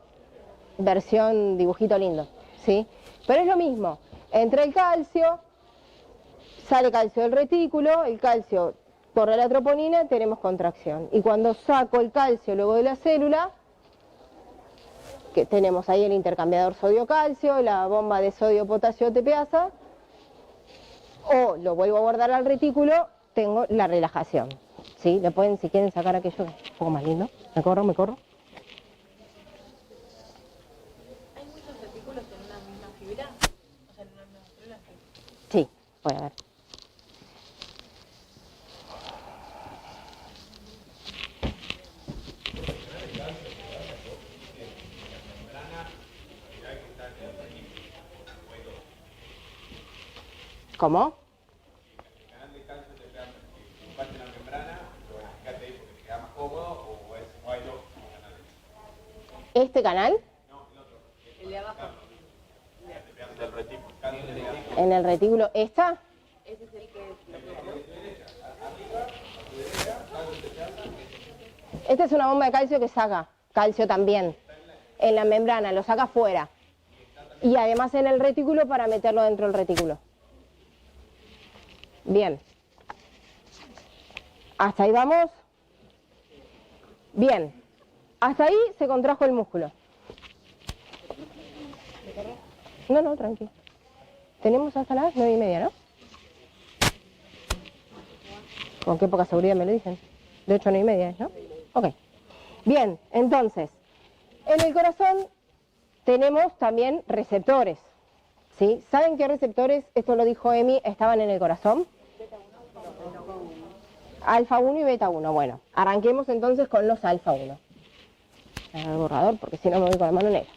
versión dibujito lindo, ¿sí? Pero es lo mismo, entra el calcio, sale calcio del retículo, el calcio corre a la troponina, tenemos contracción. Y cuando saco el calcio luego de la célula, que tenemos ahí el intercambiador sodio-calcio, la bomba de sodio-potasio ATPasa, o lo vuelvo a guardar al retículo, tengo la relajación. ¿Sí? Le pueden, si quieren, sacar aquello un poco más lindo. Me corro. ¿Hay muchos retículos en una misma fibra? O sea, en una misma célula. Sí, voy a ver. ¿Cómo? ¿Este canal? No, el otro. El de abajo. ¿En el retículo esta? Ese es el que... Esta es una bomba de calcio que saca calcio también. En la membrana, lo saca fuera. Y además en el retículo para meterlo dentro del retículo. Bien. ¿Hasta ahí vamos? Bien. Hasta ahí se contrajo el músculo. No, tranquilo. Tenemos hasta las 9:30, ¿no? Con qué poca seguridad me lo dicen. De 8 a 9:30, ¿no? Ok. Bien, entonces, en el corazón tenemos también receptores. ¿Sí? ¿Saben qué receptores, esto lo dijo Emi, estaban en el corazón? Alfa 1 y beta 1. Bueno, arranquemos entonces con los alfa 1. El borrador, porque si no me voy con la mano negra.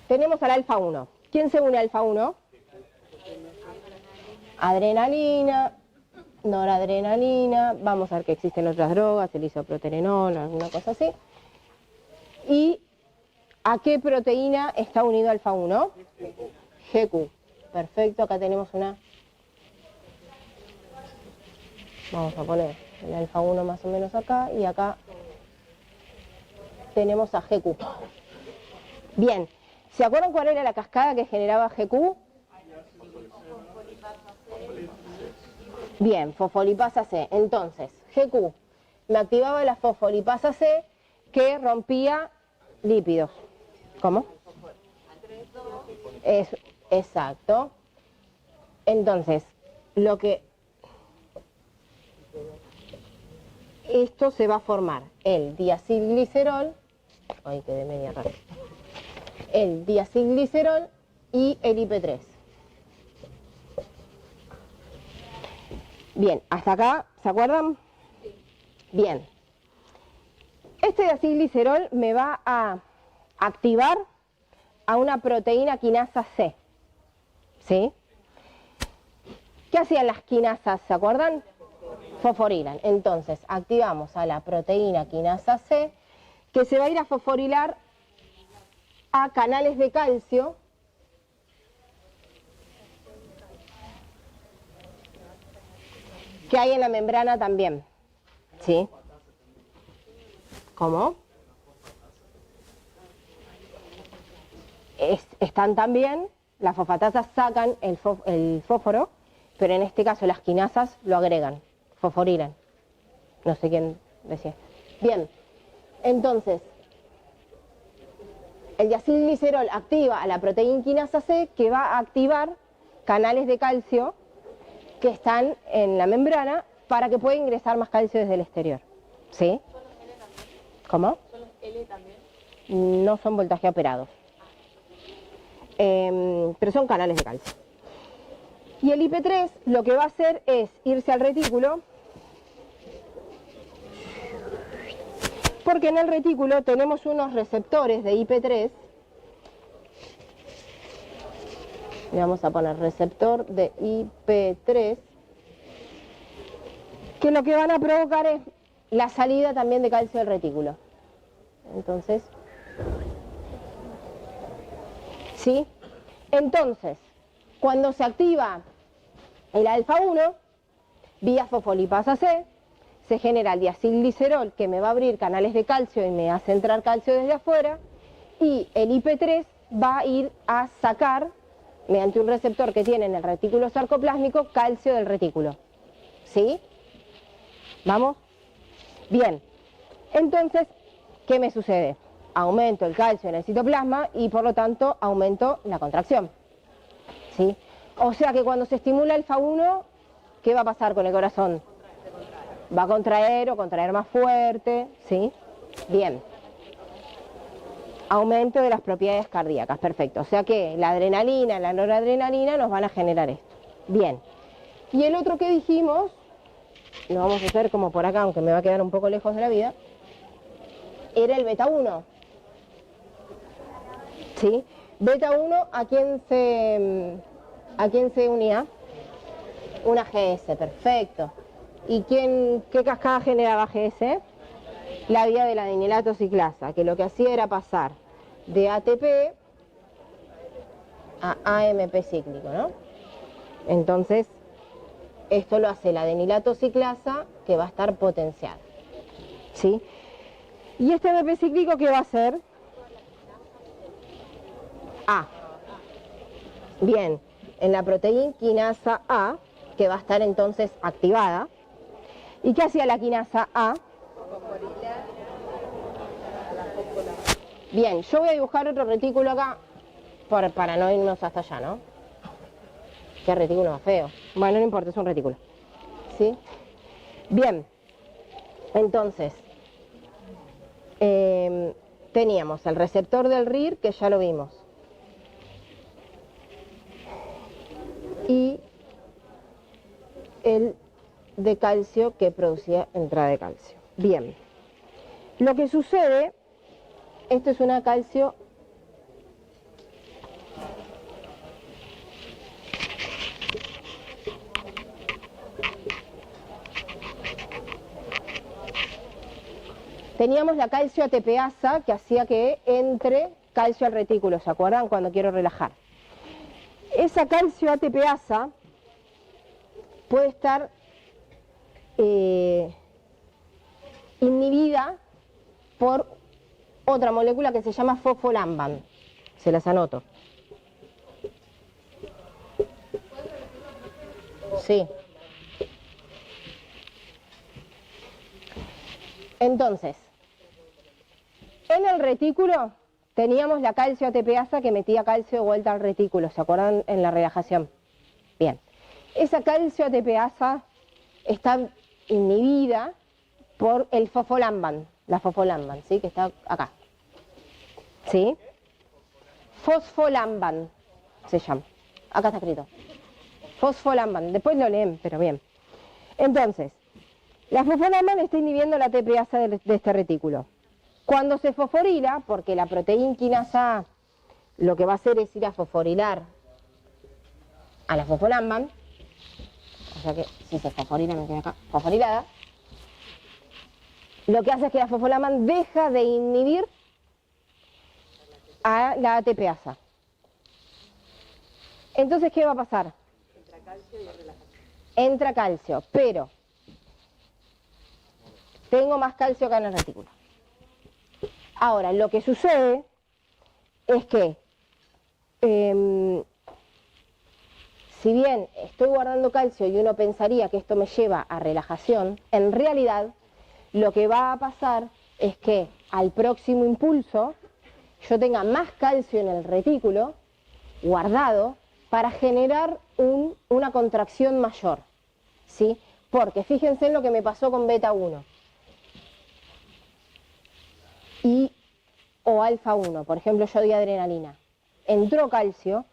Tenemos al alfa 1. ¿Quién se une al alfa 1? Adrenalina, noradrenalina, vamos a ver que existen otras drogas, el isoproterenol, alguna cosa así. ¿Y a qué proteína está unido alfa 1? GQ. perfecto, acá tenemos una... Vamos a poner el alfa 1 más o menos acá y acá tenemos a GQ. Bien, ¿se acuerdan cuál era la cascada que generaba GQ? Bien, fosfolipasa C. Entonces, GQ me activaba la fosfolipasa C que rompía lípidos. ¿Cómo? Exacto. Entonces, esto se va a formar el diacilglicerol, ay, quedé media rara, el diacilglicerol y el IP3. Bien, hasta acá, ¿se acuerdan? Bien. Este diacilglicerol me va a activar a una proteína quinasa C. ¿Sí? ¿Qué hacían las quinasas? ¿Se acuerdan? Fosforilan. Entonces, activamos a la proteína quinasa C, que se va a ir a fosforilar a canales de calcio que hay en la membrana también. ¿Sí? ¿Cómo? Están también, las fosfatasas sacan el fósforo, pero en este caso las quinasas lo agregan, fosforilan. No sé quién decía. Bien, entonces, el diacilglicerol activa a la proteína quinasa C, que va a activar canales de calcio que están en la membrana para que pueda ingresar más calcio desde el exterior. ¿Sí? ¿Cómo? ¿Son los L también? No son voltaje operados. Pero son canales de calcio. Y el IP3 lo que va a hacer es irse al retículo, porque en el retículo tenemos unos receptores de IP3. Le vamos a poner receptor de IP3, que lo que van a provocar es la salida también de calcio del retículo. Entonces, ¿sí? Entonces, cuando se activa el alfa 1, vía fosfolipasa C, se genera el diacilglicerol que me va a abrir canales de calcio y me hace entrar calcio desde afuera, y el IP3 va a ir a sacar, mediante un receptor que tiene en el retículo sarcoplásmico, calcio del retículo. ¿Sí? ¿Vamos? Bien. Entonces, ¿qué me sucede? Aumento el calcio en el citoplasma y por lo tanto aumento la contracción. ¿Sí? O sea que cuando se estimula alfa 1, ¿qué va a pasar con el corazón? Va a contraer o contraer más fuerte. ¿Sí? Bien. Aumento de las propiedades cardíacas, perfecto. O sea que la adrenalina, la noradrenalina nos van a generar esto. Bien. Y el otro que dijimos, lo vamos a hacer como por acá, aunque me va a quedar un poco lejos de la vida, era el beta 1. ¿Sí? Beta 1, ¿a quién se unía? Una GS, perfecto. ¿Y qué cascada generaba GS? La vía de la adinilato ciclasa, que lo que hacía era pasar de ATP a AMP cíclico, ¿no? Entonces, esto lo hace la adinilato ciclasa, que va a estar potenciada. ¿Sí? ¿Y este AMP cíclico qué va a hacer? A. Bien, en la proteína quinasa A, que va a estar entonces activada. ¿Y qué hacía la quinasa A? Bien, yo voy a dibujar otro retículo acá para no irnos hasta allá, ¿no? Qué retículo más feo. Bueno, no importa, es un retículo. ¿Sí? Bien, entonces, teníamos el receptor del RIR, que ya lo vimos. Y el de calcio que producía entrada de calcio. Bien, lo que sucede, esto es una calcio teníamos la calcio ATPasa que hacía que entre calcio al retículo, ¿se acuerdan? Cuando quiero relajar. esa calcio ATPasa puede estar inhibida por otra molécula que se llama fosfolamban. Se las anoto. Sí. Entonces, en el retículo teníamos la calcio ATPasa que metía calcio de vuelta al retículo, ¿se acuerdan? En la relajación. Bien. Esa calcio ATPasa está inhibida por el fosfolamban, la fosfolamban, ¿sí? Que está acá. ¿Sí? Fosfolamban se llama. Acá está escrito. Fosfolamban. Después lo leen, pero bien. Entonces, la fosfolamban está inhibiendo la ATPasa de este retículo. Cuando se fosforila, porque la proteína quinasa A lo que va a hacer es ir a fosforilar a la fosfolamban, o sea que si se fosforila me queda acá, fosforilada, lo que hace es que la fosfolamban deja de inhibir a la ATPasa. Entonces, ¿qué va a pasar? Entra calcio, pero tengo más calcio acá en el retículo. Ahora, lo que sucede es que, si bien estoy guardando calcio y uno pensaría que esto me lleva a relajación, en realidad lo que va a pasar es que al próximo impulso yo tenga más calcio en el retículo guardado para generar una contracción mayor, ¿sí? Porque fíjense en lo que me pasó con beta 1 o alfa 1, por ejemplo yo di adrenalina, entró calcio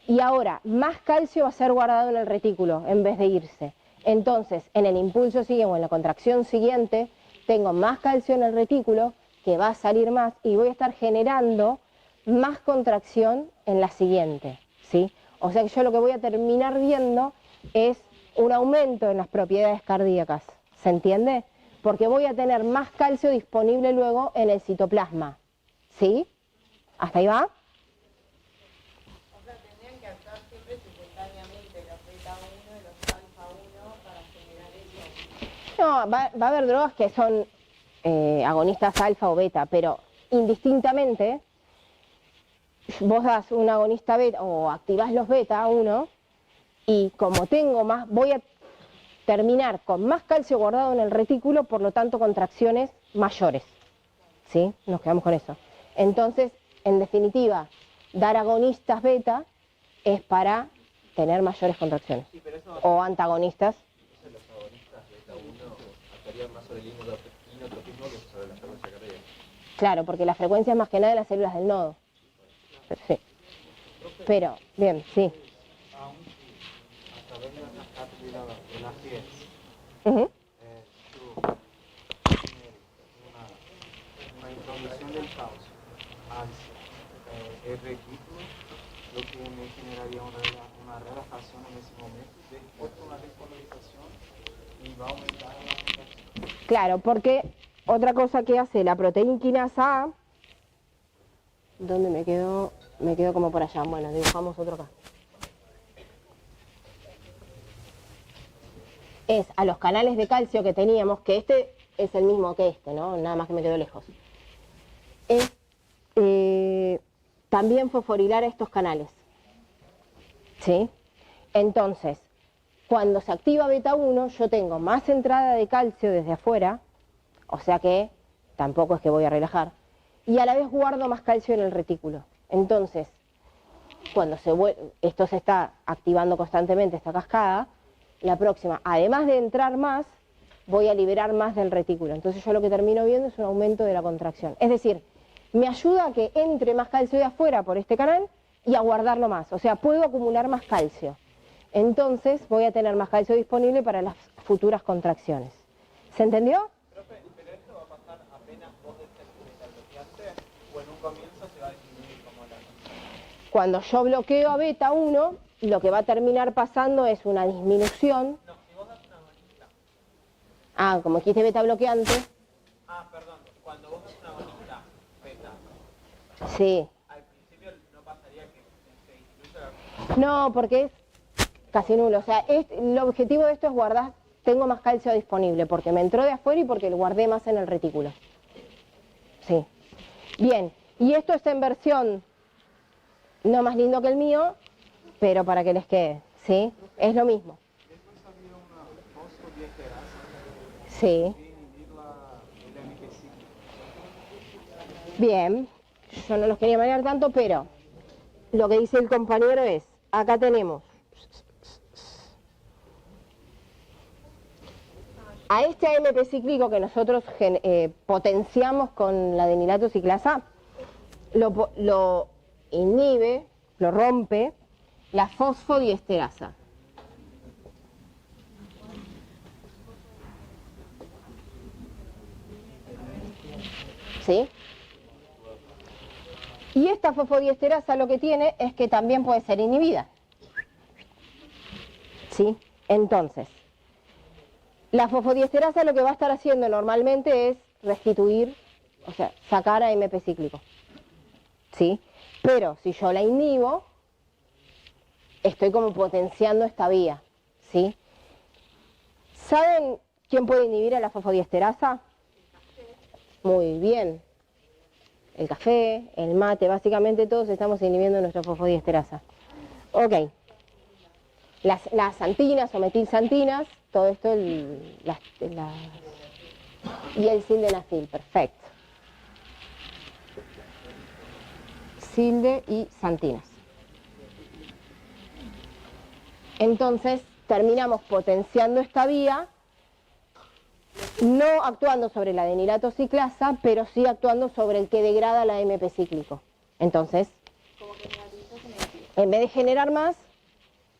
y ahora más calcio va a ser guardado en el retículo en vez de irse. Entonces en el impulso siguiente o en la contracción siguiente tengo más calcio en el retículo que va a salir más y voy a estar generando más contracción en la siguiente, ¿sí? O sea que yo lo que voy a terminar viendo es un aumento en las propiedades cardíacas, ¿se entiende? Porque voy a tener más calcio disponible luego en el citoplasma, ¿sí? ¿Hasta ahí va? O sea, tendrían que actuar siempre simultáneamente los beta 1 y los alfa 1 para generar eso. No, va a haber drogas que son agonistas alfa o beta, pero indistintamente vos das un agonista beta o activás los beta 1 y como tengo más, voy a terminar con más calcio guardado en el retículo, por lo tanto contracciones mayores, ¿sí? Nos quedamos con eso. Entonces, en definitiva, dar agonistas beta es para tener mayores contracciones, o antagonistas. Los agonistas beta 1 actuarían más sobre el inotropismo que sobre la frecuencia cardíaca. Claro, porque la frecuencia es más que nada de las células del nodo. Sí. Pero, bien, sí. Aún si a través de las actividades de las 10 Ujú. tú tienes una introducción del caos hacia el retículo, lo que me generaría una relajación en ese momento, después una despolarización y va a aumentar la contracción. Claro, porque otra cosa que hace la proteína quinasa A, ¿dónde me quedó? Me quedo como por allá. Bueno, dibujamos otro acá. Es a los canales de calcio que teníamos, que este es el mismo que este, ¿no? Nada más que me quedó lejos. Es también fosforilar estos canales, ¿sí? Entonces, cuando se activa beta 1, yo tengo más entrada de calcio desde afuera, o sea que tampoco es que voy a relajar, y a la vez guardo más calcio en el retículo. Entonces, cuando esto se está activando constantemente, esta cascada, la próxima, además de entrar más, voy a liberar más del retículo. Entonces yo lo que termino viendo es un aumento de la contracción. Es decir, me ayuda a que entre más calcio de afuera por este canal y a guardarlo más. O sea, puedo acumular más calcio. Entonces voy a tener más calcio disponible para las futuras contracciones. ¿Se entendió? Profe, ¿pero esto va a pasar apenas vos dejes el beta-bloqueante o en un comienzo se va a disminuir como la... Cuando yo bloqueo a beta 1, lo que va a terminar pasando es una disminución. No, si vos das una agonista. Ah, como dijiste beta bloqueante. Ah, perdón, cuando vos das una agonista beta, Sí. al principio no pasaría que se disminuya No, porque es casi nulo. O sea, el objetivo de esto es guardar, tengo más calcio disponible, porque me entró de afuera y porque lo guardé más en el retículo. Sí. Bien, y esto está en versión no más lindo que el mío, pero para que les quede, ¿sí? Es lo mismo. Después había una fosfodiesterasa Sí. que inhibir el AMP cíclico. Bien, yo no los quería marear tanto, pero lo que dice el compañero es, acá tenemos a este AMP cíclico que nosotros potenciamos con la adenilato ciclasa, lo inhibe, lo rompe la fosfodiesterasa. ¿Sí? Y esta fosfodiesterasa lo que tiene es que también puede ser inhibida. ¿Sí? Entonces, la fosfodiesterasa lo que va a estar haciendo normalmente es restituir, o sea, sacar AMP cíclico. ¿Sí? Pero si yo la inhibo, estoy como potenciando esta vía. ¿Sí? ¿Saben quién puede inhibir a la fosfodiesterasa? Muy bien. El café, el mate, básicamente todos estamos inhibiendo nuestra fosfodiesterasa. Ok. Las santinas o metilsantinas, todo esto, y el sildenafil, perfecto. Silde y santinas. Entonces, terminamos potenciando esta vía, no actuando sobre la adenilato ciclasa, pero sí actuando sobre el que degrada la AMP cíclico. Entonces, en vez de generar más,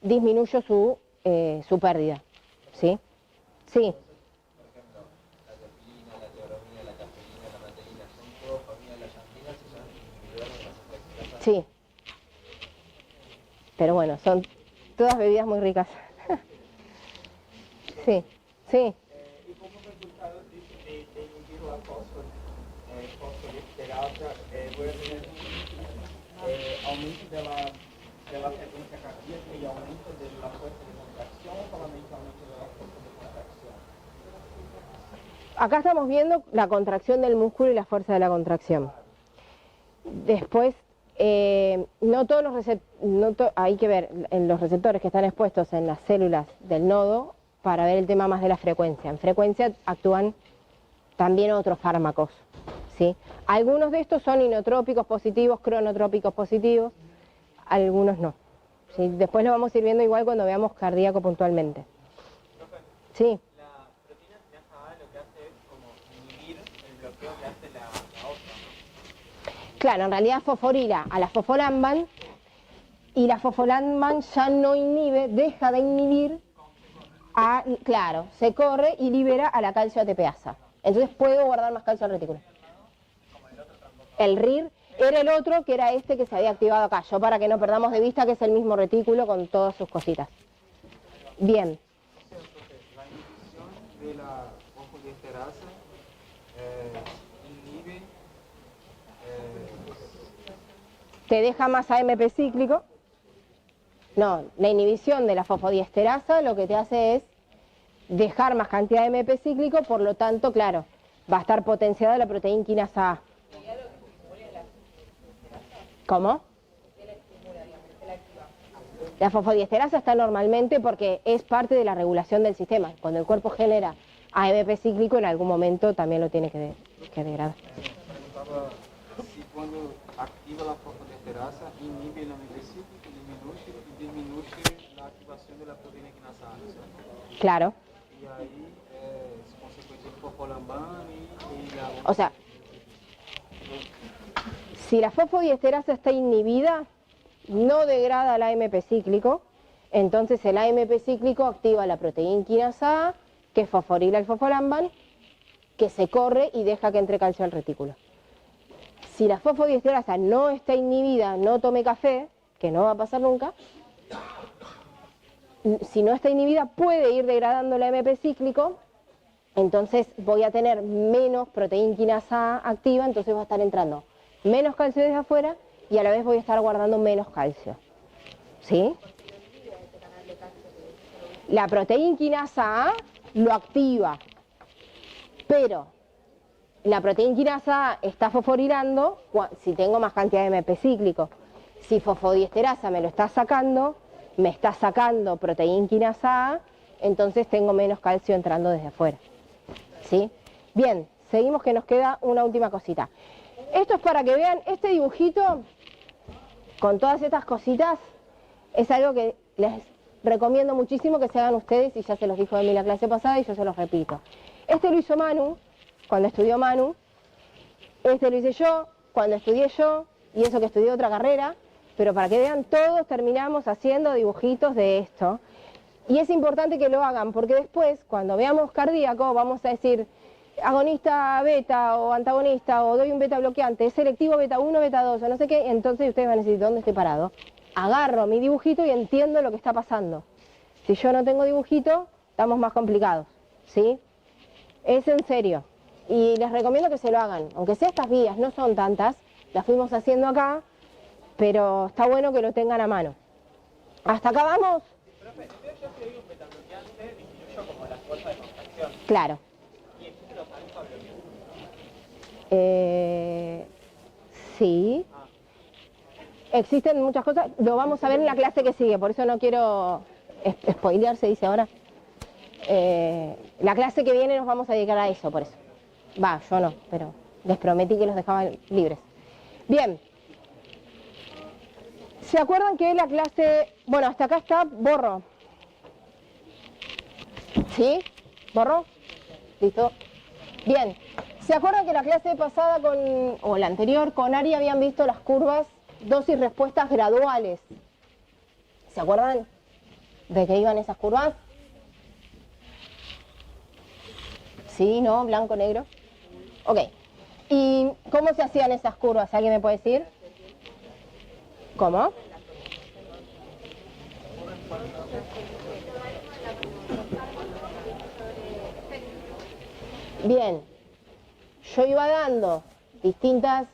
disminuyo su pérdida. ¿Sí? Sí. Sí. Pero bueno, son todas bebidas muy ricas. Sí, sí. Y como resultado de inhibir la fosfodiesterasa, voy a tener aumento de la frecuencia cardíaca y aumento de la fuerza de contracción, o solamente aumento de la fuerza de contracción. Acá estamos viendo la contracción del músculo y la fuerza de la contracción. Después, no todos los hay que ver en los receptores que están expuestos en las células del nodo para ver el tema más de la frecuencia. En frecuencia actúan también otros fármacos, ¿sí? Algunos de estos son inotrópicos positivos, cronotrópicos positivos, algunos no. ¿Sí? Después lo vamos a ir viendo igual cuando veamos cardíaco puntualmente. Sí. La proteína kinasa A lo que hace es como inhibir el bloqueo que hace la otra, ¿no? Claro, en realidad fosforila a la fosfolamban y la fosfolamban ya no inhibe, deja de inhibir claro, se corre y libera a la calcio ATPasa. Entonces puedo guardar más calcio al retículo. El RIR era el otro que era este que se había activado acá. Yo para que no perdamos de vista que es el mismo retículo con todas sus cositas. Bien. La inhibición de la fosfodiesterasa inhibe Te deja más AMP cíclico. No, la inhibición de la fosfodiesterasa lo que te hace es dejar más cantidad de AMP cíclico, por lo tanto, claro, va a estar potenciada la proteína quinasa A. ¿Cómo? La fosfodiesterasa está normalmente porque es parte de la regulación del sistema. Cuando el cuerpo genera AMP cíclico, en algún momento también lo tiene que degradar. preguntaba si cuando activa la fosfodiesterasa inhibe el AMP cíclico, disminuye la activación de la proteína quinasa A, ¿cierto? Claro. Y ahí es consecuencia del fosfolamban y la... O sea, si la fosfodiesterasa está inhibida, no degrada el AMP cíclico, entonces el AMP cíclico activa la proteína quinasa A, que fosforila el fosfolamban, que se corre y deja que entre calcio al retículo. Si la fosfodiesterasa no está inhibida, no tome café, que no va a pasar nunca, si no está inhibida puede ir degradando el AMP cíclico, entonces voy a tener menos proteína quinasa A activa, entonces va a estar entrando menos calcio desde afuera y a la vez voy a estar guardando menos calcio. ¿sí? La proteína quinasa A lo activa, pero la proteína quinasa A está fosforilando si tengo más cantidad de AMP cíclico. Si fosfodiesterasa me lo está sacando proteína quinasa A, entonces tengo menos calcio entrando desde afuera, ¿sí? Bien, seguimos que nos queda una última cosita. Esto es para que vean, este dibujito, con todas estas cositas, es algo que les recomiendo muchísimo que se hagan ustedes, y ya se los dijo Emi la clase pasada y yo se los repito. Este lo hizo Manu, cuando estudió Manu, este lo hice yo, cuando estudié yo, y eso que estudié otra carrera, pero para que vean, todos terminamos haciendo dibujitos de esto. Y es importante que lo hagan, porque después, cuando veamos cardíaco, vamos a decir agonista beta o antagonista, o doy un beta bloqueante, es selectivo beta 1, beta 2, o no sé qué, entonces ustedes van a decir, ¿dónde estoy parado? Agarro mi dibujito y entiendo lo que está pasando. Si yo no tengo dibujito, estamos más complicados, ¿sí? Es en serio. Y les recomiendo que se lo hagan, aunque sea estas vías, no son tantas, las fuimos haciendo acá, pero está bueno que lo tengan a mano. ¿Hasta acá vamos? Profe, entonces yo si doy un betabloqueante, disminuyo como la fuerza de contracción. Claro. ¿Y existen los alfa bloqueantes? Sí. Existen muchas cosas, lo vamos a ver en la clase que sigue, por eso no quiero spoilear, se dice ahora. La clase que viene nos vamos a dedicar a eso, por eso. Va, yo no, pero les prometí que los dejaba libres. Bien. ¿Se acuerdan que la clase... Bueno, hasta acá está, borro. ¿Sí? ¿Borro? ¿Listo? Bien. ¿Se acuerdan que la clase pasada o la anterior con Ari habían visto las curvas dosis respuestas graduales? ¿Se acuerdan de qué iban esas curvas? ¿Sí? ¿No? ¿Blanco, negro? Ok. ¿Y cómo se hacían esas curvas? ¿Alguien me puede decir? ¿Cómo? Bien, yo iba dando distintas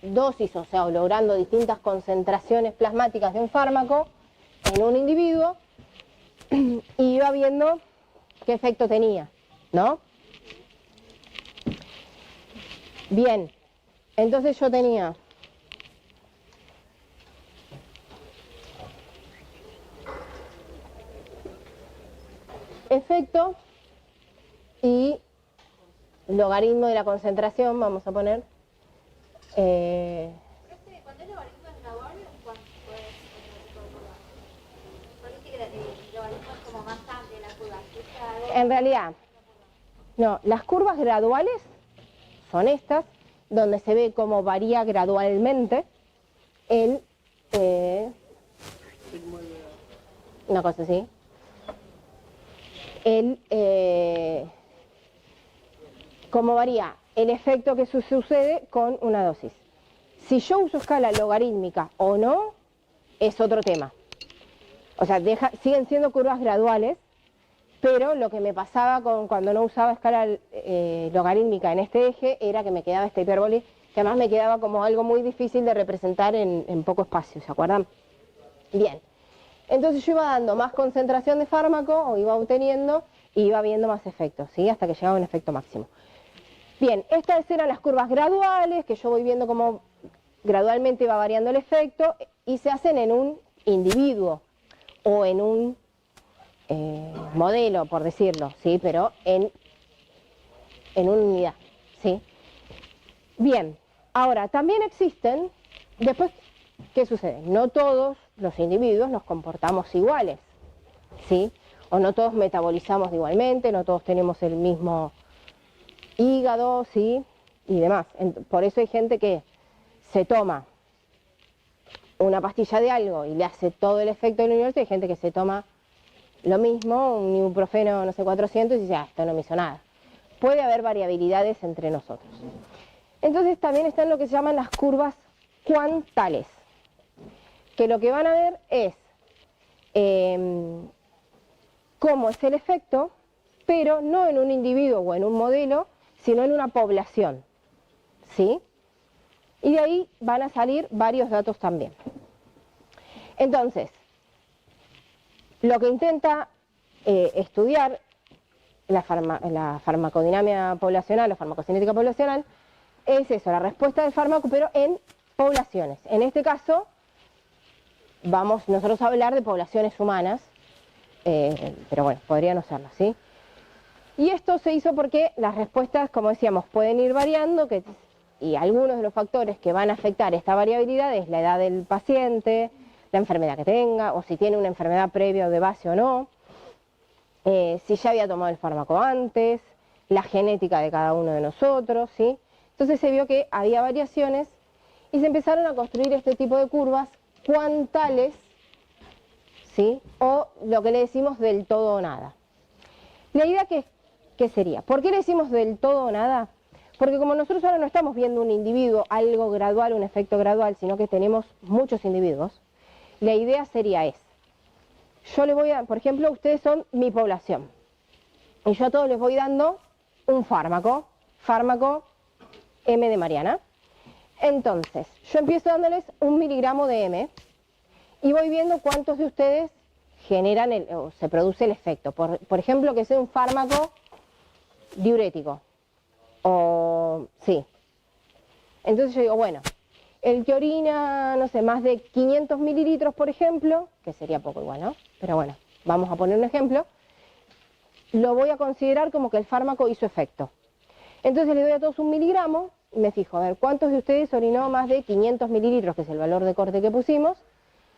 dosis, o sea, logrando distintas concentraciones plasmáticas de un fármaco en un individuo y iba viendo qué efecto tenía, ¿no? Bien, entonces yo tenía efecto y logaritmo de la concentración, vamos a poner. Cuando el logaritmo es gradual, ¿cuánto es el tipo de curva? Porque dice que el logaritmo es como más amplia la curva. En realidad, no, las curvas graduales son estas, donde se ve cómo varía gradualmente el... una cosa así. Cómo varía el efecto que sucede con una dosis. Si yo uso escala logarítmica o no, es otro tema. O sea, siguen siendo curvas graduales, pero lo que me pasaba cuando no usaba escala logarítmica en este eje era que me quedaba esta hipérbole, que además me quedaba como algo muy difícil de representar en poco espacio, ¿se acuerdan? Bien. Entonces yo iba dando más concentración de fármaco, o iba obteniendo, y iba viendo más efectos, ¿sí? Hasta que llegaba a un efecto máximo. Bien, estas eran las curvas graduales, que yo voy viendo cómo gradualmente va variando el efecto, y se hacen en un individuo, o en un modelo, por decirlo, ¿sí? Pero en una unidad, ¿sí? Bien, ahora, también existen, después, ¿qué sucede? No todos los individuos nos comportamos iguales, ¿sí? O no todos metabolizamos igualmente, no todos tenemos el mismo hígado, ¿sí? Y demás. Por eso hay gente que se toma una pastilla de algo y le hace todo el efecto del universo, y hay gente que se toma lo mismo, un ibuprofeno, no sé, 400, y dice, esto no me hizo nada. Puede haber variabilidades entre nosotros. Entonces también están lo que se llaman las curvas cuantales, que lo que van a ver es cómo es el efecto, pero no en un individuo o en un modelo, sino en una población, ¿sí? Y de ahí van a salir varios datos también. Entonces, Lo que intenta estudiar la farmacodinámica poblacional o farmacocinética poblacional es eso, la respuesta del fármaco, pero en poblaciones. En este caso, vamos nosotros a hablar de poblaciones humanas, pero bueno, podría no serlo, ¿sí? Y esto se hizo porque las respuestas, como decíamos, pueden ir variando, y algunos de los factores que van a afectar esta variabilidad es la edad del paciente, la enfermedad que tenga, o si tiene una enfermedad previa o de base o no, si ya había tomado el fármaco antes, la genética de cada uno de nosotros, ¿sí? Entonces se vio que había variaciones y se empezaron a construir este tipo de curvas cuantales, ¿sí? O lo que le decimos del todo o nada. La idea ¿qué sería? ¿Por qué le decimos del todo o nada? Porque como nosotros ahora no estamos viendo un individuo, algo gradual, un efecto gradual, sino que tenemos muchos individuos, la idea sería yo le voy a, por ejemplo, ustedes son mi población, y yo a todos les voy dando un fármaco M de Mariana. Entonces, yo empiezo dándoles 1 miligramo de M, y voy viendo cuántos de ustedes generan o se produce el efecto. Por ejemplo, que sea un fármaco diurético. Sí. Entonces yo digo, bueno, el que orina, no sé, más de 500 mililitros, por ejemplo, que sería poco igual, ¿no? Pero bueno, vamos a poner un ejemplo, lo voy a considerar como que el fármaco hizo efecto. Entonces le doy a todos 1 miligramo, y me fijo, a ver, ¿cuántos de ustedes orinó más de 500 mililitros, que es el valor de corte que pusimos?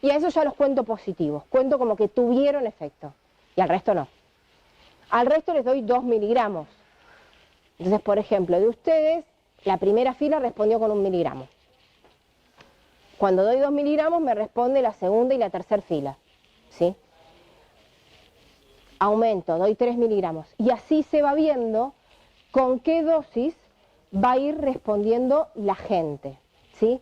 Y a eso ya los cuento positivos, cuento como que tuvieron efecto, y al resto no. Al resto les doy 2 miligramos. Entonces, por ejemplo, de ustedes, la primera fila respondió con 1 miligramo. Cuando doy 2 miligramos me responde la segunda y la tercera fila, ¿sí? Aumento, doy 3 miligramos. Y así se va viendo con qué dosis va a ir respondiendo la gente, ¿sí?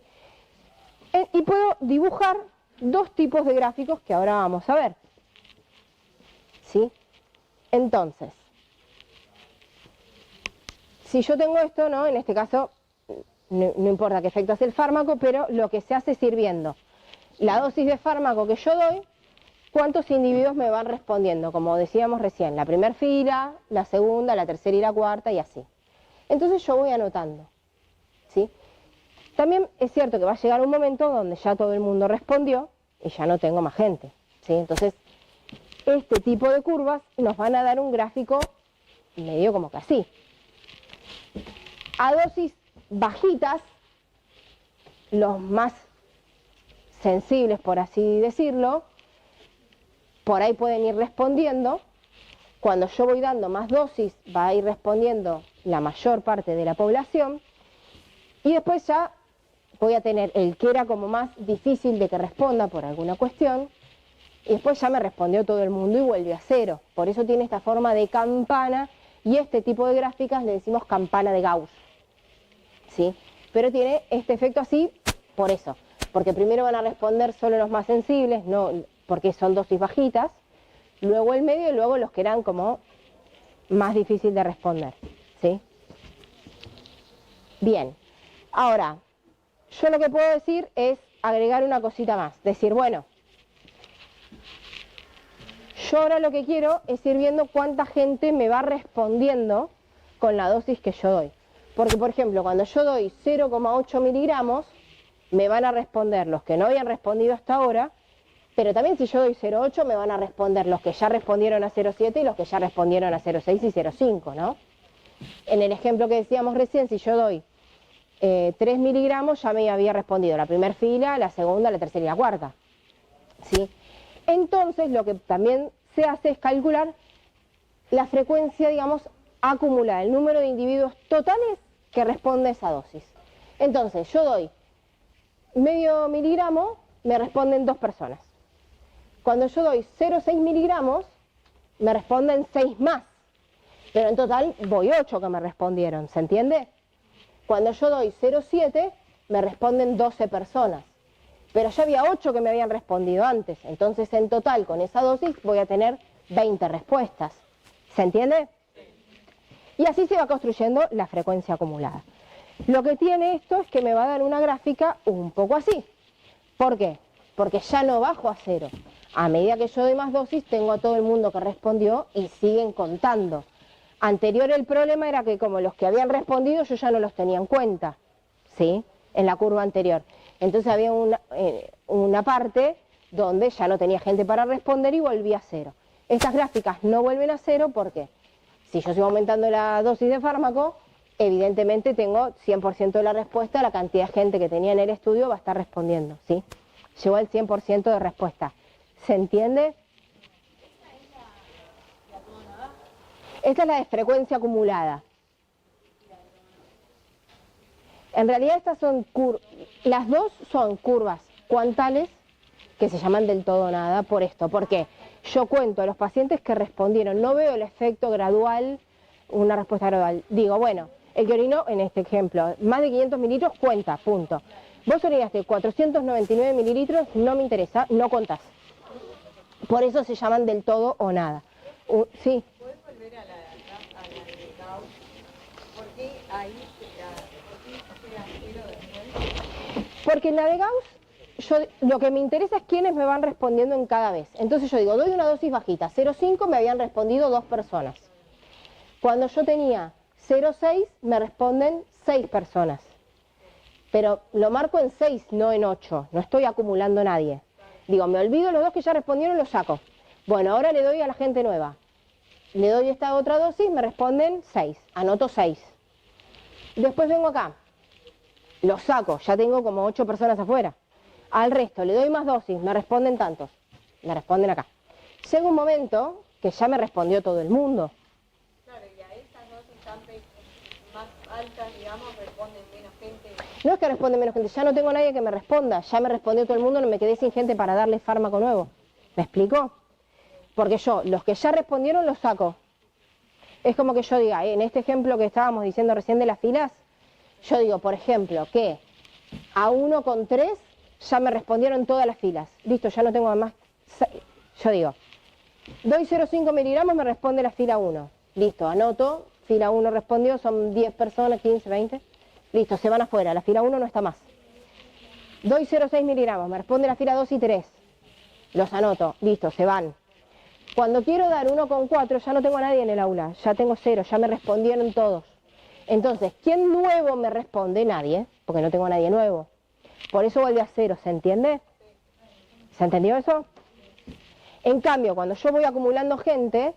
Y puedo dibujar 2 tipos de gráficos que ahora vamos a ver, ¿sí? Entonces, si yo tengo esto, ¿no? En este caso, no importa qué efecto hace el fármaco, pero lo que se hace es ir viendo la dosis de fármaco que yo doy, cuántos individuos me van respondiendo, como decíamos recién, la primera fila, la segunda, la tercera y la cuarta, y así. Entonces yo voy anotando, ¿sí? También es cierto que va a llegar un momento donde ya todo el mundo respondió y ya no tengo más gente, ¿sí? Entonces, este tipo de curvas nos van a dar un gráfico medio como que así. A dosis bajitas, los más sensibles, por así decirlo, por ahí pueden ir respondiendo. Cuando yo voy dando más dosis, va a ir respondiendo la mayor parte de la población, y después ya voy a tener el que era como más difícil de que responda por alguna cuestión, y después ya me respondió todo el mundo y vuelve a cero. Por eso tiene esta forma de campana, y este tipo de gráficas le decimos campana de Gauss, ¿sí? Pero tiene este efecto así por eso, porque primero van a responder solo los más sensibles, no, porque son dosis bajitas, luego el medio y luego los que eran como más difícil de responder, ¿sí? Bien, ahora, yo lo que puedo decir es agregar una cosita más, decir, bueno, yo ahora lo que quiero es ir viendo cuánta gente me va respondiendo con la dosis que yo doy. Porque, por ejemplo, cuando yo doy 0,8 miligramos, me van a responder los que no habían respondido hasta ahora, pero también si yo doy 0,8 me van a responder los que ya respondieron a 0,7 y los que ya respondieron a 0,6 y 0,5, ¿no? En el ejemplo que decíamos recién, si yo doy 3 miligramos, ya me había respondido la primera fila, la segunda, la tercera y la cuarta, ¿sí? Entonces, lo que también se hace es calcular la frecuencia, digamos, acumulada, el número de individuos totales que responde a esa dosis. Entonces, yo doy medio miligramo, me responden 2 personas. Cuando yo doy 0,6 miligramos, me responden 6 más. Pero en total voy 8 que me respondieron, ¿se entiende? Cuando yo doy 0,7, me responden 12 personas. Pero ya había 8 que me habían respondido antes. Entonces, en total, con esa dosis, voy a tener 20 respuestas. ¿Se entiende? Y así se va construyendo la frecuencia acumulada. Lo que tiene esto es que me va a dar una gráfica un poco así. ¿Por qué? Porque ya no bajo a 0. A medida que yo doy más dosis, tengo a todo el mundo que respondió y siguen contando. Anterior el problema era que como los que habían respondido yo ya no los tenía en cuenta, ¿sí? En la curva anterior. Entonces había una parte donde ya no tenía gente para responder y volvía a cero. Estas gráficas no vuelven a cero porque si yo sigo aumentando la dosis de fármaco, evidentemente tengo 100% de la respuesta, la cantidad de gente que tenía en el estudio va a estar respondiendo, ¿sí? Llegó al 100% de respuesta. ¿Se entiende? Esta es la de frecuencia acumulada. En realidad estas son las dos son curvas cuantales que se llaman del todo nada por esto. ¿Por qué? Yo cuento a los pacientes que respondieron, no veo el efecto gradual, una respuesta gradual. Digo, bueno, el que orinó, en este ejemplo, más de 500 mililitros cuenta, punto. Vos orinaste 499 mililitros, no me interesa, no contás. Por eso se llaman del todo o nada. Sí. ¿Puedes volver a la de Gauss? ¿Por qué ahí llega cero después? Porque en la de Gauss, lo que me interesa es quiénes me van respondiendo en cada vez. Entonces yo digo, doy una dosis bajita, 0,5 me habían respondido 2 personas. Cuando yo tenía 0,6 me responden 6 personas. Pero lo marco en 6, no en 8, no estoy acumulando nadie. Digo, me olvido los 2 que ya respondieron, los saco. Bueno, ahora le doy a la gente nueva. Le doy esta otra dosis, me responden 6, anoto 6. Después vengo acá, los saco, ya tengo como 8 personas afuera. Al resto le doy más dosis, me responden tantos, me responden acá. Llega un momento que ya me respondió todo el mundo. Claro, y a estas dosis más altas, digamos, responden menos gente. No es que responde menos gente, ya no tengo nadie que me responda, ya me respondió todo el mundo, no me quedé sin gente para darle fármaco nuevo. ¿Me explico? Porque yo, los que ya respondieron los saco. Es como que yo diga, en este ejemplo que estábamos diciendo recién de las filas, yo digo, por ejemplo, que a 1,3 ya me respondieron todas las filas. Listo, ya no tengo más. Yo digo, doy 0,5 miligramos, me responde la fila 1. Listo, anoto, fila 1 respondió, son 10 personas, 15, 20. Listo, se van afuera, la fila 1 no está más. Doy 0,6 miligramos, me responde la fila 2 y 3. Los anoto, listo, se van. Cuando quiero dar 1,4 ya no tengo a nadie en el aula, ya tengo 0, ya me respondieron todos. Entonces, ¿quién nuevo me responde? Nadie, porque no tengo a nadie nuevo. Por eso vuelve a 0, ¿se entiende? ¿Se entendió eso? En cambio, cuando yo voy acumulando gente,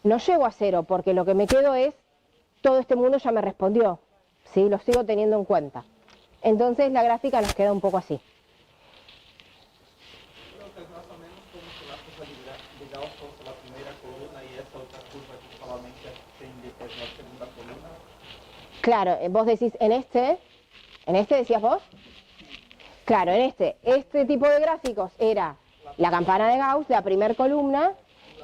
no llego a 0, porque lo que me quedo es, todo este mundo ya me respondió, ¿sí? Lo sigo teniendo en cuenta. Entonces la gráfica nos queda un poco así. Creo que es más o menos como si la probabilidad de Gauss fuese la primera columna y esa otra curva que solamente se indica es la segunda columna. Claro, vos decís en este decías vos. Claro, en este tipo de gráficos era la campana de Gauss, la primera columna,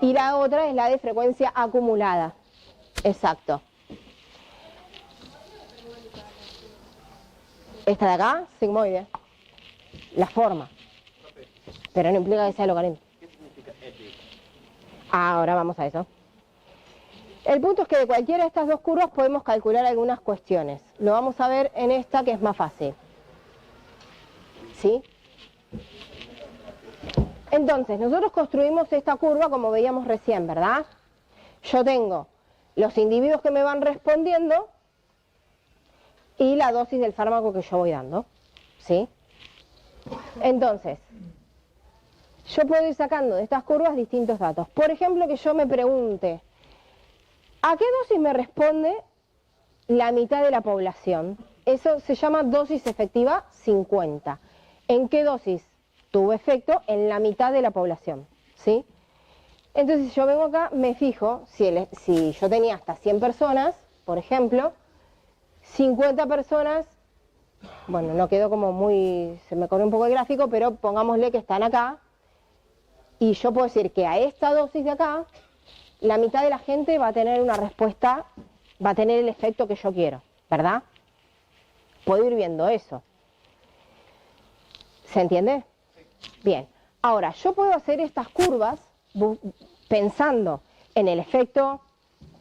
y la otra es la de frecuencia acumulada. Exacto. Esta de acá, sigmoide, la forma, pero no implica que sea logaritmo. ¿Qué significa ED? Ahora vamos a eso. El punto es que de cualquiera de estas dos curvas podemos calcular algunas cuestiones. Lo vamos a ver en esta que es más fácil. ¿Sí? Entonces, nosotros construimos esta curva como veíamos recién, ¿verdad? Yo tengo los individuos que me van respondiendo y la dosis del fármaco que yo voy dando, ¿sí? Entonces, yo puedo ir sacando de estas curvas distintos datos. Por ejemplo, que yo me pregunte, ¿a qué dosis me responde la mitad de la población? Eso se llama dosis efectiva 50. ¿En qué dosis tuvo efecto? En la mitad de la población, ¿sí? Entonces, si yo vengo acá, me fijo, si yo tenía hasta 100 personas, por ejemplo, 50 personas, bueno, no quedó como muy, se me corrió un poco el gráfico, pero pongámosle que están acá, y yo puedo decir que a esta dosis de acá, la mitad de la gente va a tener una respuesta, va a tener el efecto que yo quiero, ¿verdad? Puedo ir viendo eso. ¿Se entiende? Bien. Ahora, yo puedo hacer estas curvas pensando en el efecto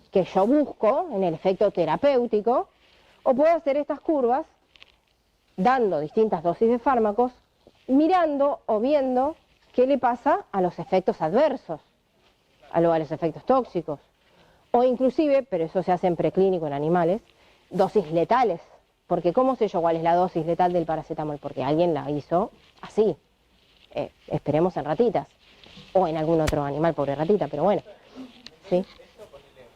que yo busco, en el efecto terapéutico, o puedo hacer estas curvas dando distintas dosis de fármacos, mirando o viendo qué le pasa a los efectos adversos, a los efectos tóxicos. O inclusive, pero eso se hace en preclínico en animales, dosis letales. Porque ¿cómo sé yo cuál es la dosis letal del paracetamol? Porque alguien la hizo así. Esperemos en ratitas. O en algún otro animal, pobre ratita, pero bueno. ¿Sí? Esto, ponele,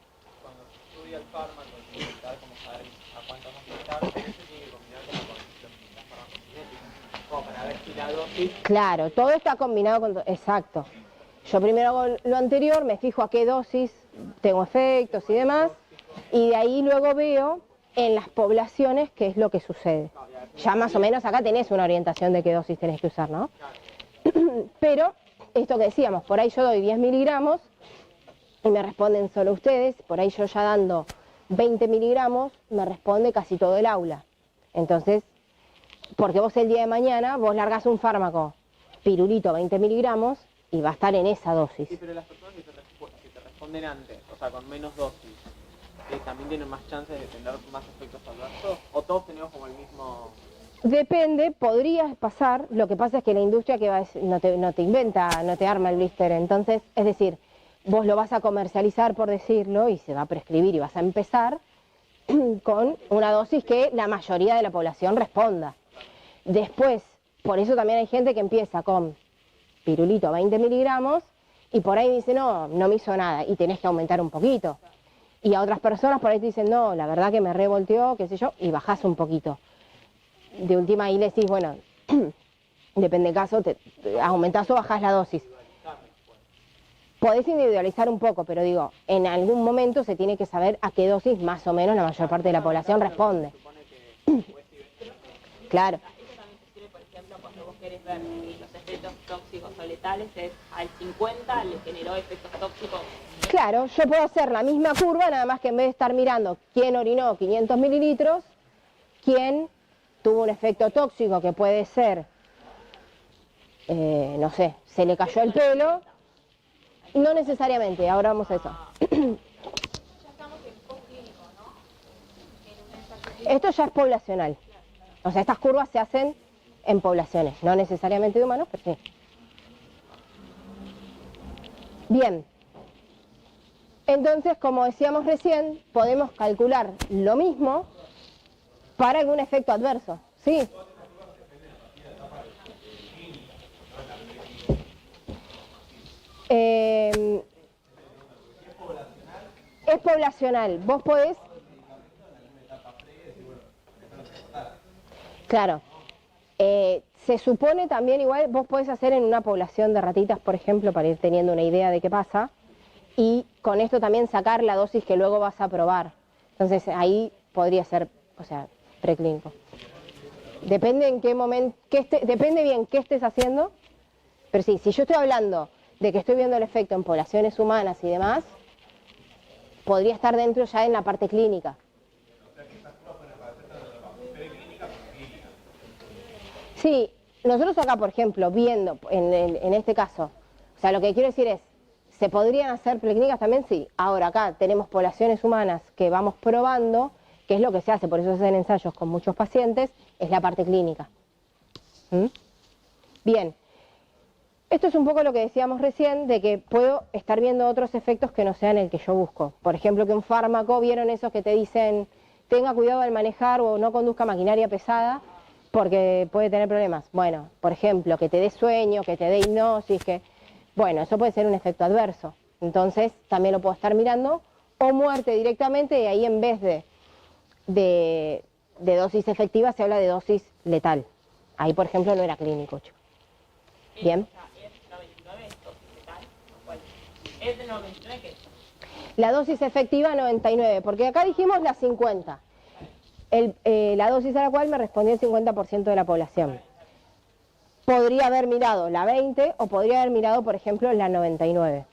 cuando se estudia el fármaco, el militar, como saber a cuánto vamos a estar, pero eso tiene que combinar con las farmacocinéticas, como para ver si la dosis... Claro, todo está combinado con... Exacto. Yo primero hago lo anterior, me fijo a qué dosis tengo efectos y demás, y de ahí luego veo en las poblaciones qué es lo que sucede. Ya más o menos acá tenés una orientación de qué dosis tenés que usar, ¿no? Pero, esto que decíamos, por ahí yo doy 10 miligramos y me responden solo ustedes, por ahí yo ya dando 20 miligramos me responde casi todo el aula. Entonces, porque vos el día de mañana, vos largás un fármaco, pirulito 20 miligramos, y va a estar en esa dosis. Sí, pero las personas que te responden antes, o sea, con menos dosis, ¿también tienen más chances de tener más efectos adversos? ¿O todos tenemos como el mismo...? Depende, podría pasar, lo que pasa es que la industria que va no te inventa, no te arma el blister, entonces, es decir, vos lo vas a comercializar, por decirlo, y se va a prescribir y vas a empezar con una dosis que la mayoría de la población responda. Después, por eso también hay gente que empieza con pirulito 20 miligramos y por ahí dice, no me hizo nada, y tenés que aumentar un poquito. Y a otras personas por ahí te dicen, no, la verdad que me revolteó, qué sé yo, y bajás un poquito. De última ahí le decís, bueno, depende del caso, aumentás o bajás la dosis. Podés individualizar un poco, pero digo, en algún momento se tiene que saber a qué dosis más o menos la mayor parte de la población responde. Claro. Eso también te sirve, por ejemplo, cuando vos querés ver si los efectos tóxicos o letales es al 50 le generó efectos tóxicos. Claro, yo puedo hacer la misma curva, nada más que en vez de estar mirando quién orinó 500 mililitros, quién tuvo un efecto tóxico que puede ser, no sé, se le cayó el pelo, no necesariamente, ahora vamos a eso. Esto ya es poblacional, o sea, estas curvas se hacen en poblaciones, no necesariamente de humanos, pero sí. Bien. Entonces, como decíamos recién, podemos calcular lo mismo para algún efecto adverso, ¿sí? Es poblacional. Vos podés... Claro. Se supone también igual, vos podés hacer en una población de ratitas, por ejemplo, para ir teniendo una idea de qué pasa, y con esto también sacar la dosis que luego vas a probar. Entonces ahí podría ser, o sea, preclínico. Depende en qué momento, depende bien qué estés haciendo, pero sí, si yo estoy hablando de que estoy viendo el efecto en poblaciones humanas y demás, podría estar dentro ya en la parte clínica. Sí, nosotros acá, por ejemplo, viendo, en este caso, o sea, lo que quiero decir es, ¿se podrían hacer preclínicas también? Sí. Ahora acá tenemos poblaciones humanas que vamos probando, que es lo que se hace, por eso se hacen ensayos con muchos pacientes, es la parte clínica. ¿Mm? Bien. Esto es un poco lo que decíamos recién, de que puedo estar viendo otros efectos que no sean el que yo busco. Por ejemplo, que un fármaco, ¿vieron esos que te dicen, tenga cuidado al manejar o no conduzca maquinaria pesada, porque puede tener problemas? Bueno, por ejemplo, que te dé sueño, que te dé hipnosis, que... Bueno, eso puede ser un efecto adverso. Entonces, también lo puedo estar mirando. O muerte directamente, y ahí en vez de dosis efectiva se habla de dosis letal. Ahí, por ejemplo, no era clínico, chico. Bien. ¿Es 99 dosis letal? ¿Cuál? ¿Es de 99 qué? La dosis efectiva 99, porque acá dijimos la 50. La dosis a la cual me respondió el 50% de la población. Podría haber mirado la 20 o podría haber mirado, por ejemplo, la 99.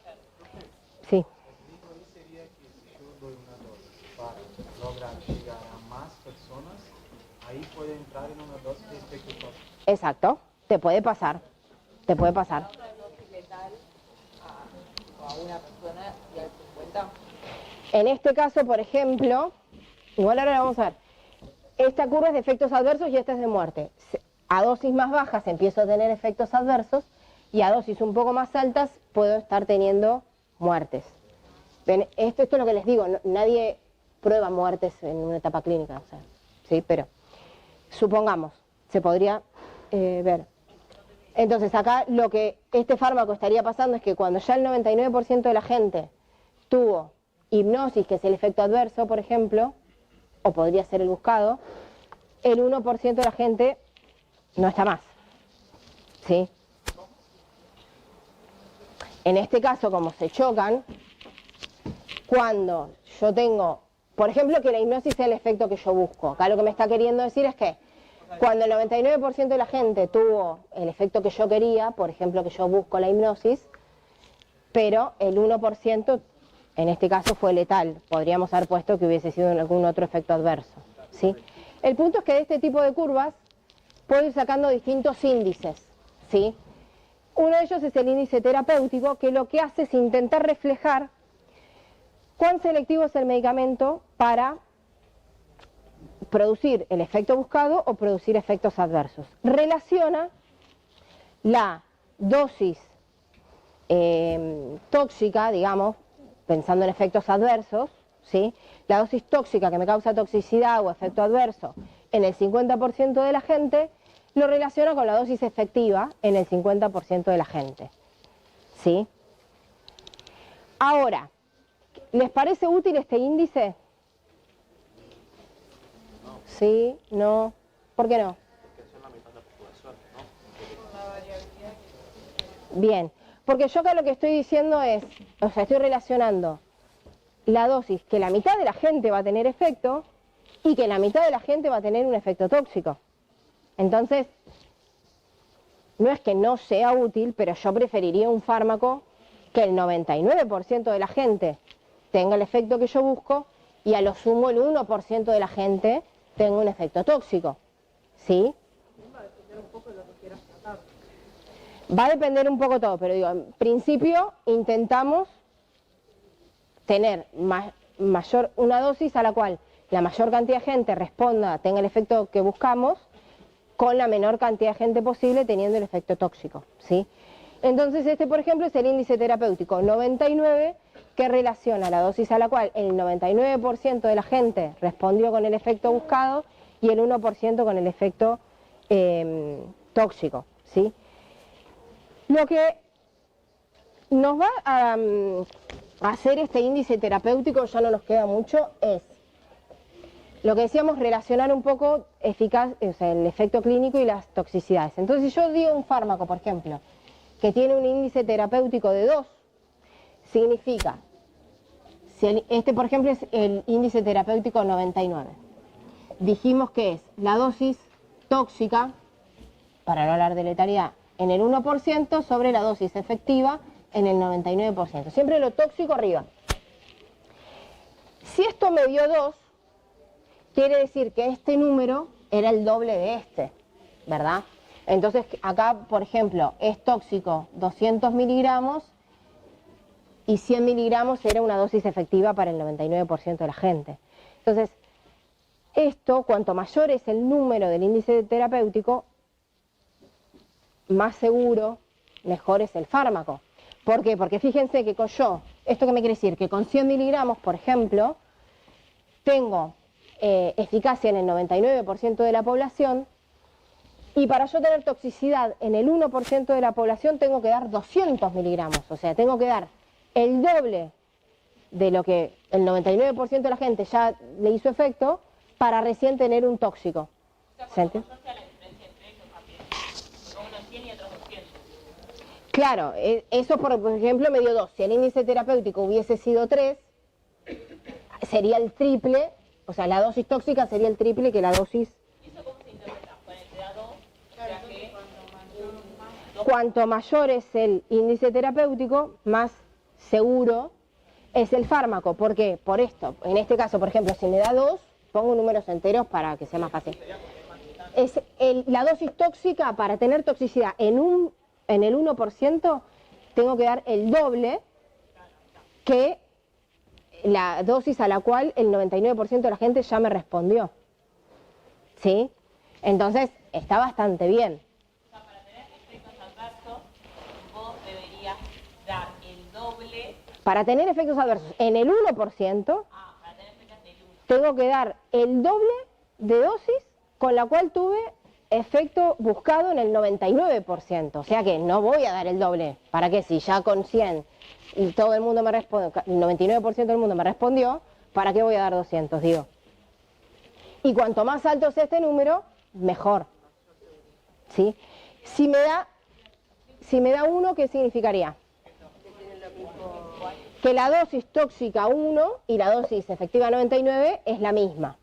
Sí. El riesgo ahí sería que si yo doy una dosis para lograr llegar a más personas, ahí puede entrar en una dosis de efecto tóxico. Exacto, te puede pasar, te puede pasar. A una persona y al 50. En este caso, por ejemplo, igual ahora la vamos a ver, esta curva es de efectos adversos y esta es de muerte. A dosis más bajas empiezo a tener efectos adversos y a dosis un poco más altas puedo estar teniendo muertes. Ven, esto es lo que les digo, nadie prueba muertes en una etapa clínica, o sea, ¿sí? Pero supongamos, se podría ver. Entonces acá lo que este fármaco estaría pasando es que cuando ya el 99% de la gente tuvo hipnosis, que es el efecto adverso, por ejemplo, o podría ser el buscado, el 1% de la gente no está más, ¿sí? En este caso, como se chocan, cuando yo tengo, por ejemplo, que la hipnosis sea el efecto que yo busco, acá lo que me está queriendo decir es que cuando el 99% de la gente tuvo el efecto que yo quería, por ejemplo, que yo busco la hipnosis, pero el 1% en este caso fue letal, podríamos haber puesto que hubiese sido algún otro efecto adverso, ¿sí? El punto es que de este tipo de curvas puedo ir sacando distintos índices, ¿sí? Uno de ellos es el índice terapéutico, que lo que hace es intentar reflejar cuán selectivo es el medicamento para producir el efecto buscado o producir efectos adversos. Relaciona la dosis tóxica, digamos, pensando en efectos adversos, ¿sí? La dosis tóxica que me causa toxicidad o efecto adverso en el 50% de la gente, lo relaciona con la dosis efectiva en el 50% de la gente, ¿sí? Ahora, ¿les parece útil este índice? ¿Sí? ¿No? ¿Por qué no? Bien, porque yo acá lo que estoy diciendo es, o sea, estoy relacionando la dosis que la mitad de la gente va a tener efecto y que la mitad de la gente va a tener un efecto tóxico. Entonces, no es que no sea útil, pero yo preferiría un fármaco que el 99% de la gente tenga el efecto que yo busco y a lo sumo el 1% de la gente tenga un efecto tóxico, ¿sí? Va a depender un poco todo, pero digo, en principio intentamos tener una dosis a la cual la mayor cantidad de gente responda, tenga el efecto que buscamos, con la menor cantidad de gente posible teniendo el efecto tóxico, ¿sí? Entonces este, por ejemplo, es el índice terapéutico 99, que relaciona la dosis a la cual el 99% de la gente respondió con el efecto buscado y el 1% con el efecto tóxico, ¿sí? Lo que nos va a hacer este índice terapéutico, ya no nos queda mucho, es lo que decíamos, relacionar un poco o sea, el efecto clínico y las toxicidades. Entonces, si yo digo un fármaco, por ejemplo, que tiene un índice terapéutico de 2, significa, este por ejemplo es el índice terapéutico 99. Dijimos que es la dosis tóxica, para no hablar de letalidad, en el 1% sobre la dosis efectiva en el 99%. Siempre lo tóxico arriba. Si esto me dio 2, quiere decir que este número era el doble de este, ¿verdad? Entonces acá, por ejemplo, es tóxico 200 miligramos y 100 miligramos era una dosis efectiva para el 99% de la gente. Entonces, esto, cuanto mayor es el número del índice terapéutico, más seguro, mejor es el fármaco. ¿Por qué? Porque fíjense que ¿esto qué me quiere decir? Que con 100 miligramos, por ejemplo, tengo eficacia en el 99% de la población, y para yo tener toxicidad en el 1% de la población tengo que dar 200 miligramos, o sea, tengo que dar el doble de lo que el 99% de la gente ya le hizo efecto para recién tener un tóxico. ¿Se entiende? Claro, eso por ejemplo me dio 2. Si el índice terapéutico hubiese sido 3, sería el triple, o sea, la dosis tóxica sería el triple que la dosis. ¿Y eso cómo se interpreta? Con el da 2, ya que cuanto mayor es el índice terapéutico, más seguro es el fármaco. ¿Por qué? Por esto. En este caso, por ejemplo, si me da 2, pongo números enteros para que sea más fácil. Es la dosis tóxica, para tener toxicidad en el 1%, tengo que dar el doble que la dosis a la cual el 99% de la gente ya me respondió. ¿Sí? Entonces, está bastante bien. para tener efectos adversos, Para tener efectos adversos en el 1%, tengo que dar el doble de dosis con la cual tuve efecto buscado en el 99%. O sea que no voy a dar el doble. ¿Para qué? Si ya con 100 y todo el mundo me responde, el 99% del mundo me respondió, ¿para qué voy a dar 200? Digo. Y cuanto más alto sea este número, mejor. ¿Sí? Si me da 1, ¿qué significaría? Que la dosis tóxica 1 y la dosis efectiva 99 es la misma.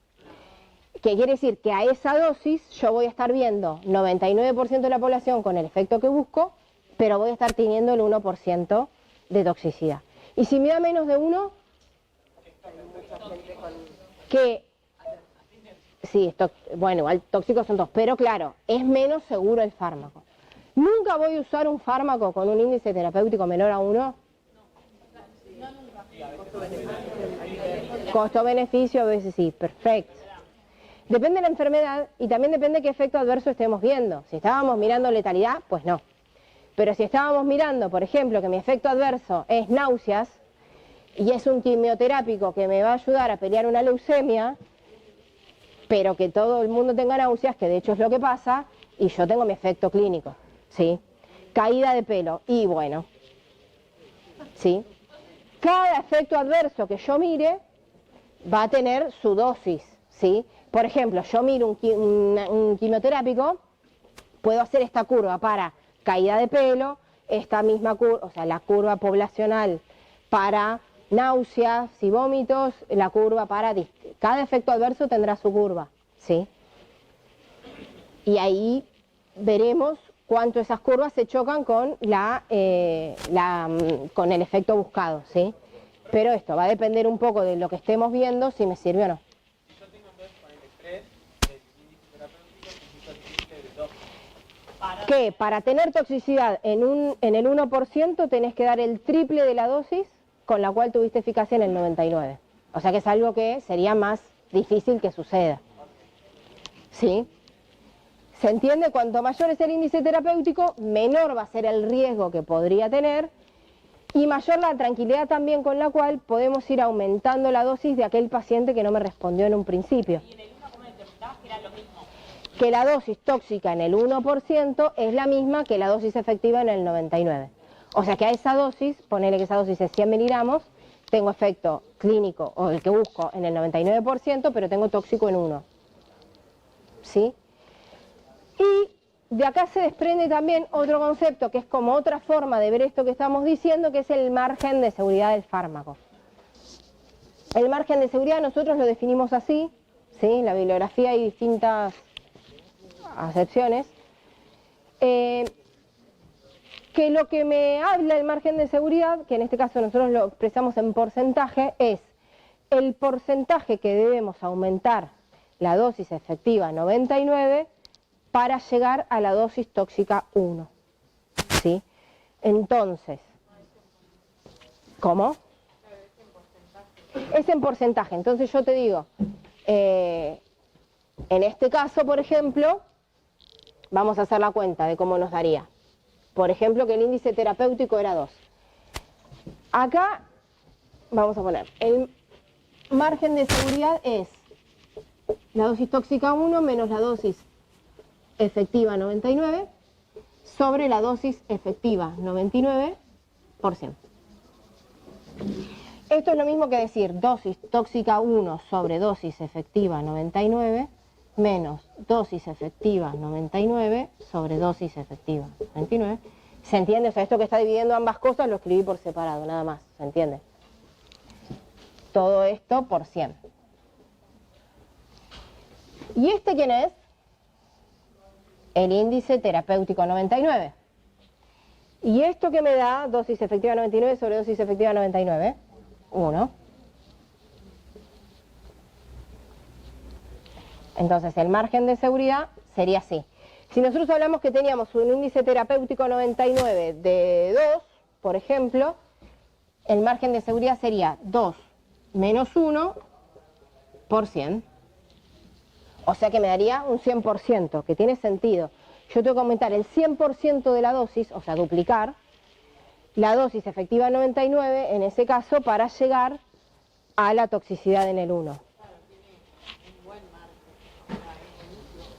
Que quiere decir que a esa dosis yo voy a estar viendo 99% de la población con el efecto que busco, pero voy a estar teniendo el 1% de toxicidad. Y si me da menos de 1, que... Sí, bueno, igual tóxicos son 2, pero claro, es menos seguro el fármaco. Nunca voy a usar un fármaco con un índice terapéutico menor a 1. Costo-beneficio a veces sí, perfecto. Depende de la enfermedad y también depende de qué efecto adverso estemos viendo. Si estábamos mirando letalidad, pues no. Pero si estábamos mirando, por ejemplo, que mi efecto adverso es náuseas y es un quimioterápico que me va a ayudar a pelear una leucemia, pero que todo el mundo tenga náuseas, que de hecho es lo que pasa, y yo tengo mi efecto clínico, ¿sí? Caída de pelo, y bueno, ¿sí? Cada efecto adverso que yo mire va a tener su dosis, ¿sí? Por ejemplo, yo miro un quimioterápico, puedo hacer esta curva para caída de pelo, esta misma curva, o sea, la curva poblacional para náuseas y vómitos, la curva para... Cada efecto adverso tendrá su curva, ¿sí? Y ahí veremos cuánto esas curvas se chocan con con el efecto buscado, ¿sí? Pero esto va a depender un poco de lo que estemos viendo, si me sirve o no. Que para tener toxicidad en el 1% tenés que dar el triple de la dosis con la cual tuviste eficacia en el 99%. O sea que es algo que sería más difícil que suceda. ¿Sí? ¿Se entiende? Cuanto mayor es el índice terapéutico, menor va a ser el riesgo que podría tener y mayor la tranquilidad también con la cual podemos ir aumentando la dosis de aquel paciente que no me respondió en un principio. Y en el 1, ¿cómo determinabas que era lo mismo? Que la dosis tóxica en el 1% es la misma que la dosis efectiva en el 99%. O sea que a esa dosis, ponele que esa dosis es 100 miligramos, tengo efecto clínico, o el que busco, en el 99%, pero tengo tóxico en 1. ¿Sí? Y de acá se desprende también otro concepto, que es como otra forma de ver esto que estamos diciendo, que es el margen de seguridad del fármaco. El margen de seguridad nosotros lo definimos así, ¿sí? En la bibliografía hay distintas acepciones. Que lo que me habla el margen de seguridad, que en este caso nosotros lo expresamos en porcentaje, es el porcentaje que debemos aumentar la dosis efectiva 99 para llegar a la dosis tóxica 1. ¿Sí? Entonces, ¿cómo? Es en porcentaje. Entonces yo te digo, en este caso, por ejemplo, vamos a hacer la cuenta de cómo nos daría. Por ejemplo, que el índice terapéutico era 2. Acá, vamos a poner, el margen de seguridad es la dosis tóxica 1 menos la dosis efectiva 99 sobre la dosis efectiva 99%. Esto es lo mismo que decir dosis tóxica 1 sobre dosis efectiva 99 menos dosis efectiva 99 sobre dosis efectiva 99. ¿Se entiende? O sea, esto que está dividiendo ambas cosas lo escribí por separado, nada más. ¿Se entiende? Todo esto por 100. ¿Y este quién es? El índice terapéutico 99. ¿Y esto que me da? Dosis efectiva 99 sobre dosis efectiva 99. 1. Entonces el margen de seguridad sería así. Si nosotros hablamos que teníamos un índice terapéutico 99 de 2, por ejemplo, el margen de seguridad sería 2 menos 1 por 100. O sea que me daría un 100%, que tiene sentido. Yo tengo que aumentar el 100% de la dosis, o sea, duplicar, la dosis efectiva 99, en ese caso, para llegar a la toxicidad en el 1.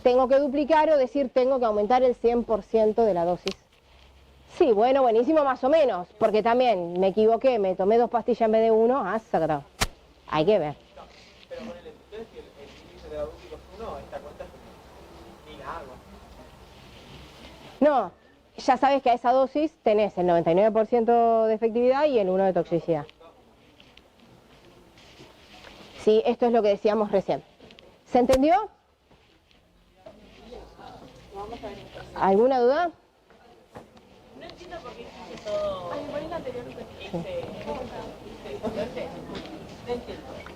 Tengo que duplicar o decir tengo que aumentar el 100% de la dosis. Sí, bueno, buenísimo más o menos, porque también me equivoqué, me tomé 2 pastillas en vez de 1, sagrado. Hay que ver. Pero con el entonces, si el índice de la dosis es 1, esta cuenta ni la hago. No, ya sabes que a esa dosis tenés el 99% de efectividad y el 1 de toxicidad. Sí, esto es lo que decíamos recién. ¿Se entendió? ¿Alguna duda? No entiendo por qué hiciste todo. Ay, ¿cuál es la anterior?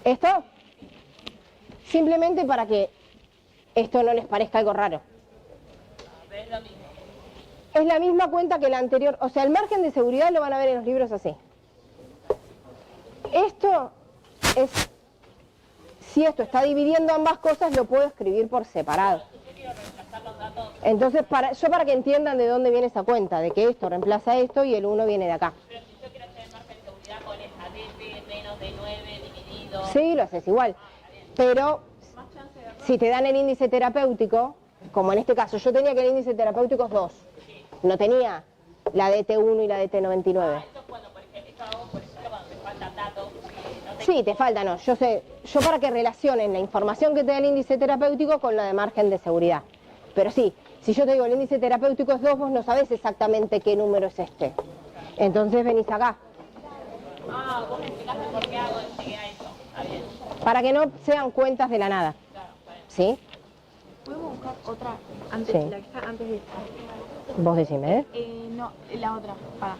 ¿Esto? Simplemente para que esto no les parezca algo raro. Pero es lo mismo. Es la misma cuenta que la anterior, o sea, el margen de seguridad lo van a ver en los libros así. Esto es, si esto está dividiendo ambas cosas, lo puedo escribir por separado. Entonces, para que entiendan de dónde viene esa cuenta, de que esto reemplaza esto y el 1 viene de acá. Pero si yo quiero hacer el margen de seguridad con el ADP menos de 9 dividido... Sí, lo haces igual, pero si te dan el índice terapéutico, como en este caso, yo tenía que el índice terapéutico es 2, no tenía la DT1 y la DT99. Esto es cuando, por ejemplo, cuando te faltan datos. Sí, te falta, no, yo sé, yo para que relacionen la información que te da el índice terapéutico con la de margen de seguridad. Pero sí, si yo te digo el índice terapéutico es 2, vos no sabés exactamente qué número es este. Entonces venís acá. Vos me explicaste por qué hago llegué a eso. Está bien. Para que no sean cuentas de la nada. ¿Sí? ¿Podemos buscar otra antes, Sí. la que está antes de esta? Vos decime, ¿eh? No, la otra, para.